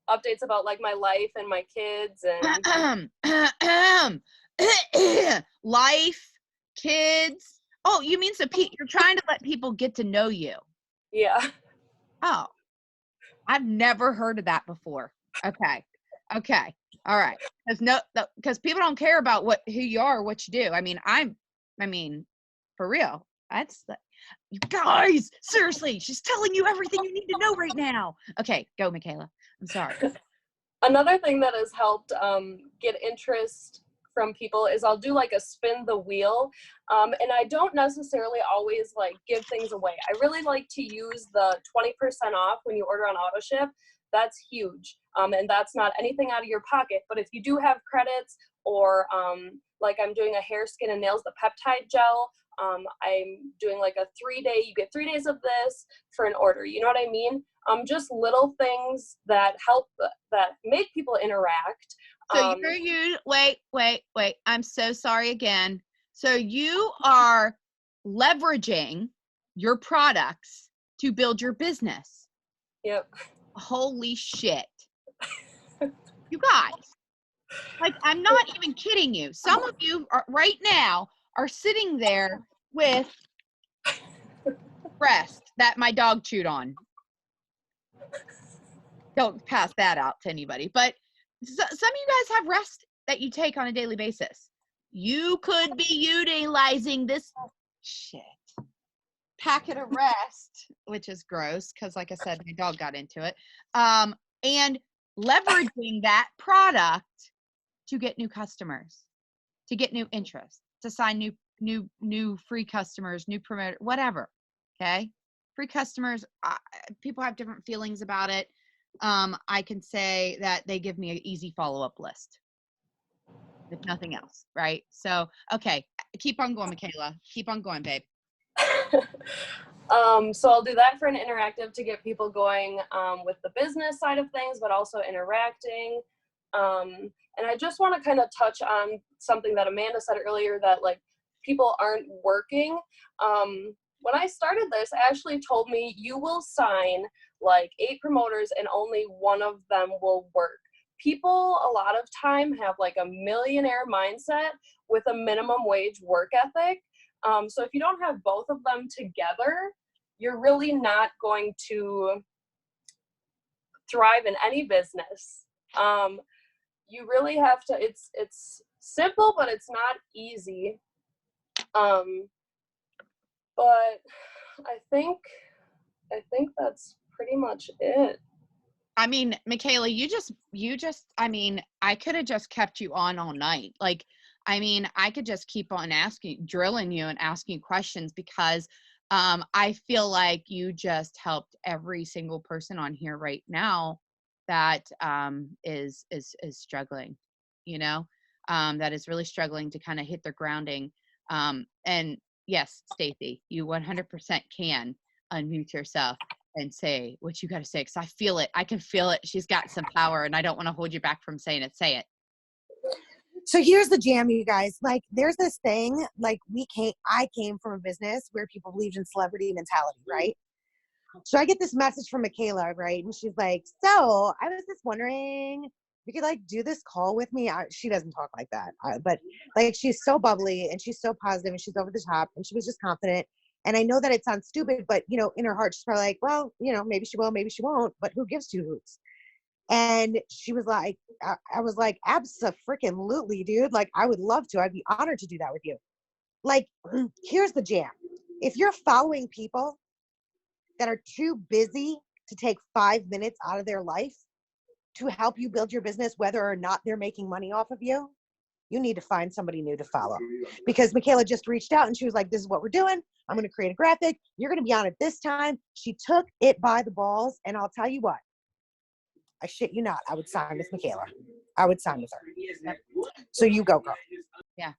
Updates about like my life and my kids and life, kids. Oh, you mean so you're trying to let people get to know you? Yeah. Oh, I've never heard of that before. Okay. All right. Because people don't care about who you are or what you do. I mean, for real. That's you guys, seriously, she's telling you everything you need to know right now. Okay, go, Michaela. I'm sorry. Another thing that has helped get interest from people is I'll do like a spin the wheel. And I don't necessarily always like give things away. I really like to use the 20% off when you order on AutoShip. That's huge. And that's not anything out of your pocket. But if you do have credits or like I'm doing a hair, skin, and nails, the peptide gel, I'm doing like a 3-day, you get 3 days of this for an order. You know what I mean? Just little things that help, that make people interact. So wait. I'm so sorry again. So you are leveraging your products to build your business. Yep. Holy shit. You guys, like, I'm not even kidding you. Some of you are right now are sitting there with breast that my dog chewed on. Don't pass that out to anybody. But some of you guys have rest that you take on a daily basis. You could be utilizing this packet of rest, which is gross because, like I said, my dog got into it, and leveraging that product to get new customers, to get new interest, to sign new free customers, new promoter, whatever. Okay. Free customers, people have different feelings about it. I can say that they give me an easy follow-up list, if nothing else. Right. So, okay. Keep on going, Michaela. Keep on going, babe. So I'll do that for an interactive to get people going with the business side of things, but also interacting. And I just want to kind of touch on something that Amanda said earlier, that like people aren't working. When I started this, Ashley told me you will sign like 8 promoters and only one of them will work. People a lot of time have like a millionaire mindset with a minimum wage work ethic. So if you don't have both of them together, you're really not going to thrive in any business. You really have to, it's simple, but it's not easy. But I think that's pretty much it. I mean, Michaela, you just, I mean, I could have just kept you on all night. Like, I mean, I could just keep on drilling you and asking you questions, because I feel like you just helped every single person on here right now that is struggling, you know, that is really struggling to kind of hit their grounding. And yes, Stacey, you 100% can unmute yourself and say what you got to say, because I feel it. I can feel it. She's got some power, and I don't want to hold you back from saying it. Say it. So here's the jam, you guys. Like, there's this thing, like I came from a business where people believed in celebrity mentality, right? So I get this message from Michaela, right? And she's like, so I was just wondering if you could like do this call with me. She doesn't talk like that, but like she's so bubbly and she's so positive and she's over the top and she was just confident. And I know that it sounds stupid, but you know, in her heart, she's probably like, well, you know, maybe she will, maybe she won't, but who gives 2 hoots? And she was like, I was like, abso-freaking-lutely, dude. Like, I would love to. I'd be honored to do that with you. Like, here's the jam. If you're following people that are too busy to take 5 minutes out of their life to help you build your business, whether or not they're making money off of you, you need to find somebody new to follow. Because Michaela just reached out and she was like, this is what we're doing. I'm going to create a graphic. You're going to be on it this time. She took it by the balls. And I'll tell you what, I shit you not, I would sign with Michaela. I would sign with her. So you go, girl. Yeah.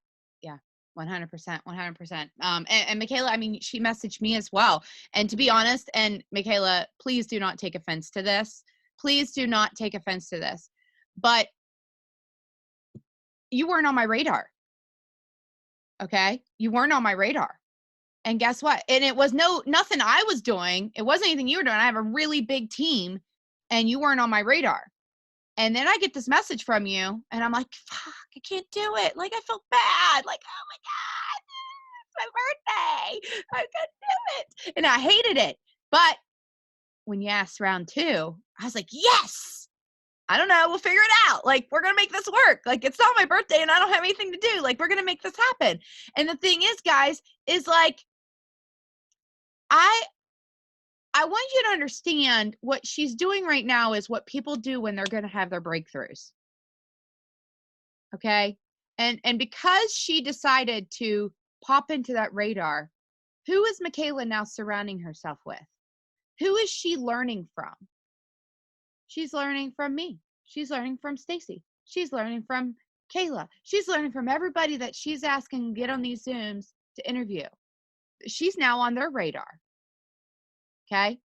100%, 100%. And Michaela, I mean, she messaged me as well. And to be honest, and Michaela, please do not take offense to this. Please do not take offense to this. But you weren't on my radar. Okay? You weren't on my radar. And guess what? And it was nothing I was doing. It wasn't anything you were doing. I have a really big team and you weren't on my radar. And then I get this message from you and I'm like, fuck, I can't do it. Like, I feel bad. Like, oh my God, it's my birthday. I couldn't do it. And I hated it. But when you asked round 2, I was like, yes. I don't know. We'll figure it out. Like, we're going to make this work. Like, it's not my birthday and I don't have anything to do. Like, we're going to make this happen. And the thing is, guys, is like, I want you to understand what she's doing right now is what people do when they're going to have their breakthroughs. Okay? And because she decided to pop into that radar, who is Michaela now surrounding herself with? Who is she learning from? She's learning from me. She's learning from Stacey. She's learning from Kayla. She's learning from everybody that she's asking to get on these Zooms to interview. She's now on their radar. Okay?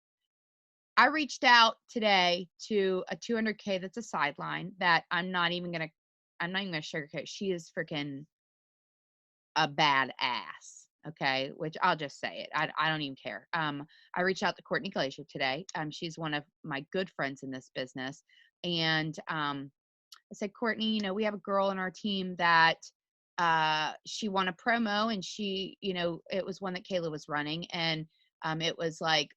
I reached out today to a 200K that's a sideline that I'm not even gonna sugarcoat. She is freaking a badass. Okay, which I'll just say it. I don't even care. I reached out to Courtney Glacier today. She's one of my good friends in this business, and I said, Courtney, you know, we have a girl on our team that she won a promo, and she, you know, it was one that Kayla was running, and it was like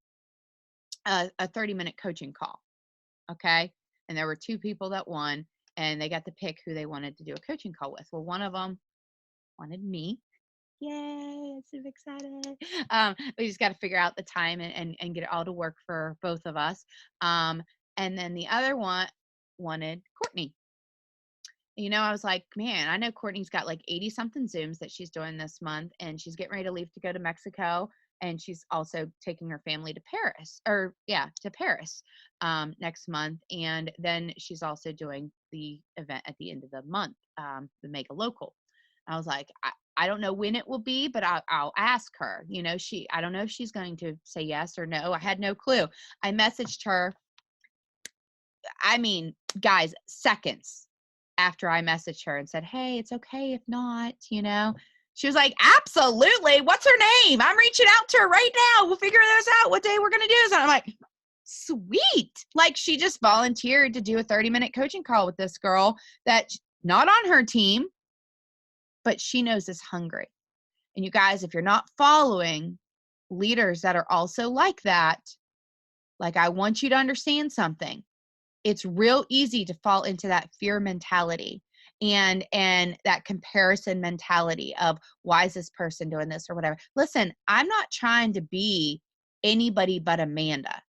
a 30-minute coaching call. Okay. And there were 2 people that won and they got to pick who they wanted to do a coaching call with. Well, one of them wanted me. Yay. I'm so excited. We just got to figure out the time and get it all to work for both of us. And then the other one wanted Courtney. I was like, man, I know Courtney's got like 80 something Zooms that she's doing this month, and she's getting ready to leave to go to Mexico. And she's also taking her family to Paris next month. And then she's also doing the event at the end of the month, the Mega Local. I was like, I don't know when it will be, but I'll ask her. I don't know if she's going to say yes or no. I had no clue. I messaged her, I mean, guys, seconds after I messaged her and said, hey, it's okay if not, She was like, absolutely. What's her name? I'm reaching out to her right now. We'll figure this out, what day we're going to do this. And I'm like, sweet. Like, she just volunteered to do a 30-minute coaching call with this girl that's not on her team, but she knows is hungry. And you guys, if you're not following leaders that are also like that, like, I want you to understand something. It's real easy to fall into that fear mentality and that comparison mentality of, why is this person doing this or whatever. Listen, I'm not trying to be anybody but Amanda.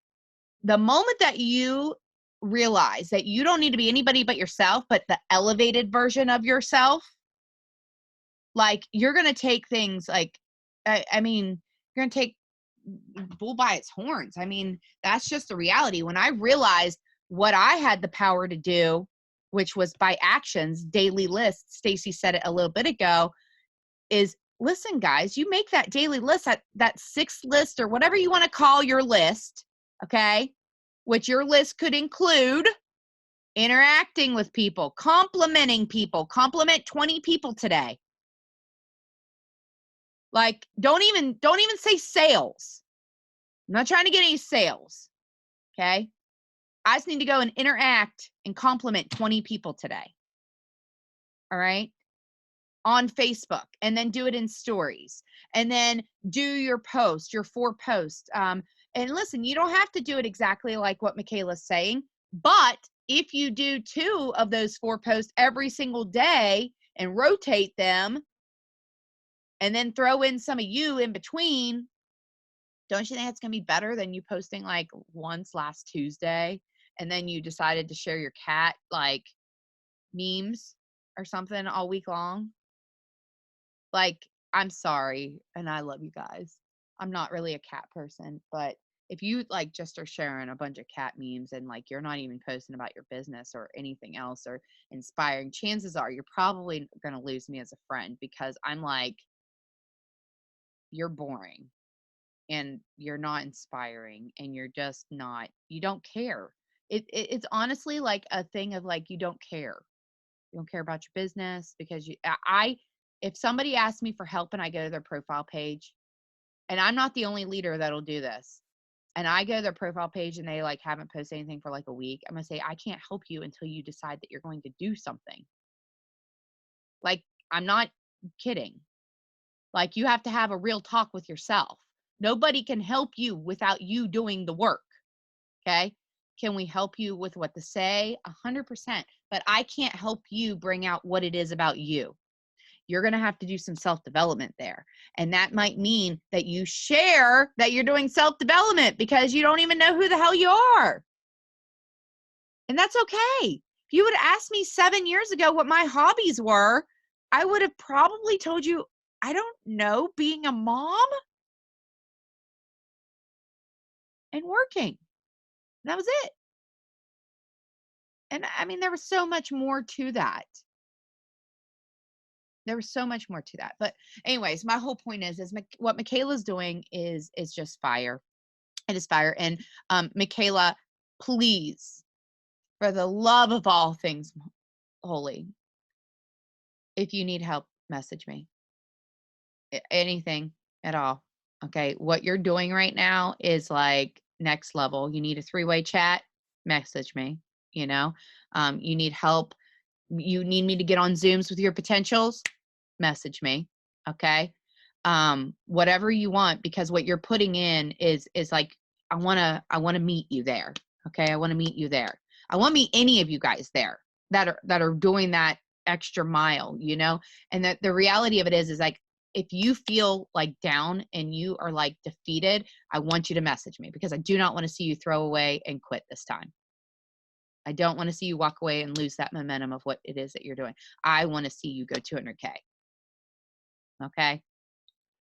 The moment that you realize that you don't need to be anybody but yourself, but the elevated version of yourself, like, you're going to take things like, I mean, you're going to take bull by its horns. I mean, that's just the reality. When I realized what I had the power to do, which was by actions, daily lists, Stacy said it a little bit ago, is, listen, guys, you make that daily list, that 6 list or whatever you want to call your list, okay? Which your list could include interacting with people, complimenting people, compliment 20 people today. Like, don't even say sales. I'm not trying to get any sales. Okay. I just need to go and interact and compliment 20 people today. All right. On Facebook, and then do it in stories, and then do your post, your 4 posts. And listen, you don't have to do it exactly like what Michaela's saying, but if you do 2 of those 4 posts every single day and rotate them, and then throw in some of you in between, don't you think that's going to be better than you posting like once last Tuesday and then you decided to share your cat like memes or something all week long? Like, I'm sorry, and I love you guys. I'm not really a cat person, but if you like just are sharing a bunch of cat memes and like you're not even posting about your business or anything else or inspiring, chances are you're probably going to lose me as a friend, because I'm like, you're boring and you're not inspiring and you're just not, you don't care. It's honestly like a thing of like, you don't care. You don't care about your business, because if somebody asks me for help and I go to their profile page, and I'm not the only leader that'll do this, and I go to their profile page and they like haven't posted anything for like a week, I'm gonna say, I can't help you until you decide that you're going to do something. Like, I'm not kidding. Like, you have to have a real talk with yourself. Nobody can help you without you doing the work. Okay. Can we help you with what to say? 100%. But I can't help you bring out what it is about you. You're going to have to do some self-development there. And that might mean that you share that you're doing self-development because you don't even know who the hell you are. And that's okay. If you would have asked me 7 years ago what my hobbies were, I would have probably told you, I don't know, being a mom and working. That was it. And I mean, there was so much more to that. There was so much more to that. But anyways, my whole point is what Michaela's doing is just fire. It is fire. And Michaela, please, for the love of all things holy, if you need help, message me. Anything at all. Okay. What you're doing right now is like next level. You need a 3-way chat, message me. You need help. You need me to get on Zooms with your potentials, message me. Okay. Whatever you want, because what you're putting in is like, I want to meet you there. Okay. I want to meet you there. I want to meet any of you guys there that are doing that extra mile, and that the reality of it is like, if you feel like down and you are like defeated, I want you to message me, because I do not want to see you throw away and quit this time. I don't want to see you walk away and lose that momentum of what it is that you're doing. I want to see you go 200K. Okay.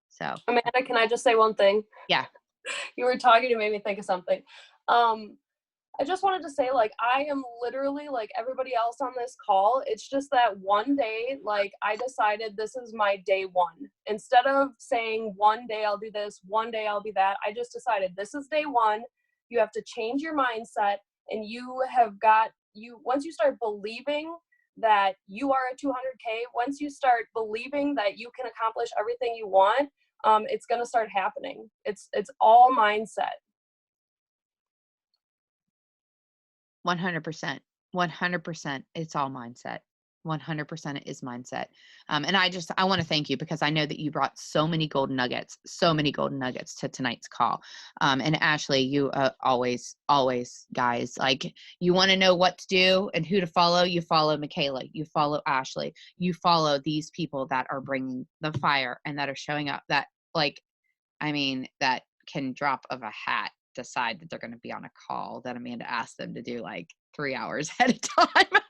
So Amanda, can I just say one thing? yeah. You were talking to made me think of something. I just wanted to say, like, I am literally like everybody else on this call. It's just that one day, like, I decided this is my day one. Instead of saying one day I'll do this, one day I'll be that, I just decided this is day one. You have to change your mindset, and once you start believing that you are a 200K, once you start believing that you can accomplish everything you want, it's going to start happening. It's all mindset. 100%. 100%. It's all mindset. 100% it is mindset. And I want to thank you because I know that you brought so many golden nuggets to tonight's call. And Ashley, you always, guys, like, you want to know what to do and who to follow. You follow Michaela, you follow Ashley, you follow these people that are bringing the fire and that are showing up, that, like, I mean, that can drop of a hat decide that they're going to be on a call that Amanda asked them to do like 3 hours ahead of time.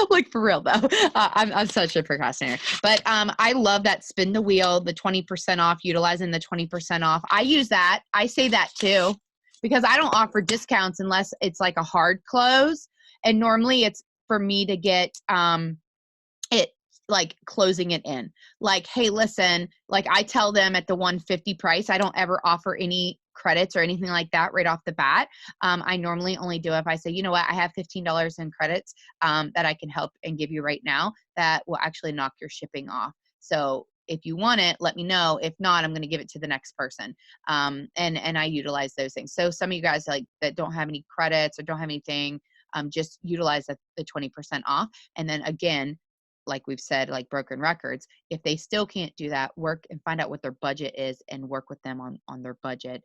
Like, for real though. I'm such a procrastinator, but I love that spin the wheel, the 20% off, utilizing the 20% off. I use that. I say that too, because I don't offer discounts unless it's like a hard close. And normally it's for me to get it, like, closing it in, like, hey, listen, like, I tell them at the 150 price, I don't ever offer any credits or anything like that right off the bat. I normally only do if I say, you know what, I have $15 in credits that I can help and give you right now that will actually knock your shipping off. So if you want it, let me know. If not, I'm going to give it to the next person. And I utilize those things. So some of you guys, like, that don't have any credits or don't have anything, just utilize the 20% off. And then again, like we've said, like broken records, if they still can't do that, work and find out what their budget is and work with them on their budget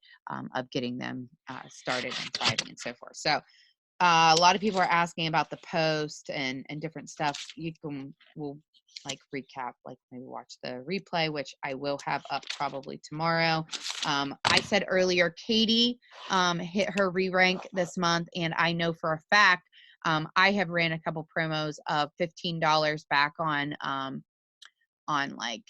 of getting them started and thriving and so forth. So a lot of people are asking about the post and different stuff. We'll like recap, like maybe watch the replay, which I will have up probably tomorrow. I said earlier, Katie hit her re-rank this month, and I know for a fact I have ran a couple promos of $15 back on like,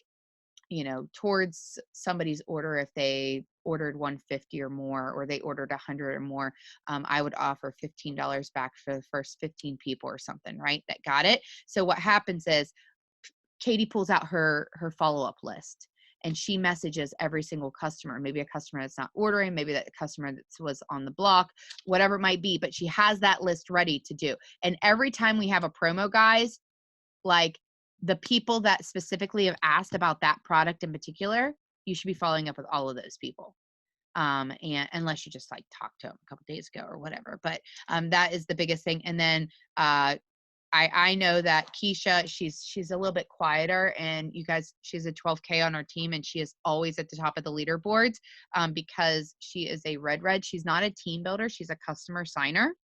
you know, towards somebody's order. If they ordered 150 or more, or they ordered 100 or more, I would offer $15 back for the first 15 people or something, right, that got it. So what happens is Katie pulls out her follow-up list, and she messages every single customer, maybe a customer that's not ordering, maybe that customer that was on the block, whatever it might be, but she has that list ready to do. And every time we have a promo, guys, like, the people that specifically have asked about that product in particular, you should be following up with all of those people. And unless you just like talked to them a couple days ago or whatever, but that is the biggest thing. And then I know that Keisha, she's a little bit quieter, and you guys, she's a 12K on our team, and she is always at the top of the leaderboards because she is a red. She's not a team builder. She's a customer signer.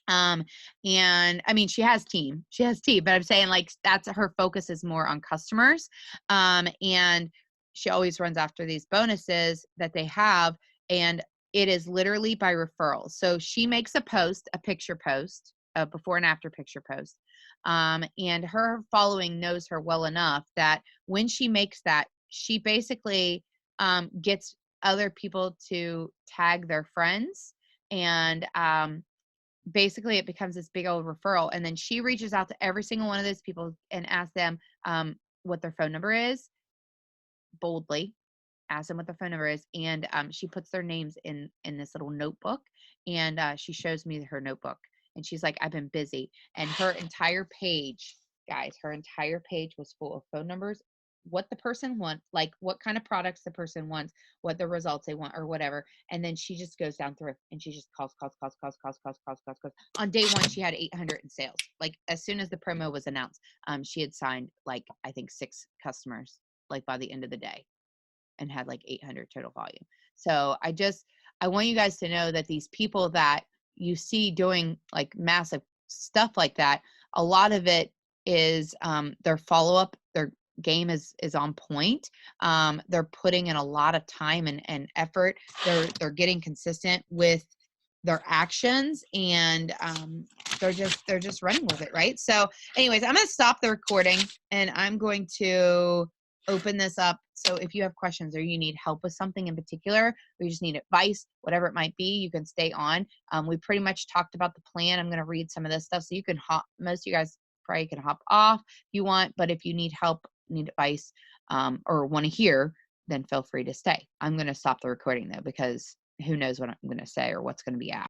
And I mean, she has team, but I'm saying, like, that's her focus is more on customers. And she always runs after these bonuses that they have. And it is literally by referral. So she makes a post, a picture post, a before and after picture post. And her following knows her well enough that when she makes that, she basically gets other people to tag their friends, and basically it becomes this big old referral. And then she reaches out to every single one of those people and asks them what their phone number is, boldly ask them what their phone number is. And she puts their names in this little notebook, and she shows me her notebook, and she's like, I've been busy. And her entire page, guys, was full of phone numbers, what the person wants, like what kind of products the person wants, what the results they want, or whatever. And then she just goes down through and she just calls. On day one, she had 800 in sales. Like, as soon as the promo was announced, she had signed, like, I think 6 customers, like, by the end of the day, and had like 800 total volume. So I want you guys to know that these people that you see doing like massive stuff like that, a lot of it is their follow-up, their game is on point. They're putting in a lot of time and effort. They're getting consistent with their actions, and they're just running with it, right? So anyways, I'm going to stop the recording and I'm going to open this up. So if you have questions or you need help with something in particular, or you just need advice, whatever it might be, you can stay on. We pretty much talked about the plan. I'm going to read some of this stuff so you can hop, most of you guys probably can hop off if you want, but if you need help, need advice, or want to hear, then feel free to stay. I'm going to stop the recording though, because who knows what I'm going to say or what's going to be asked.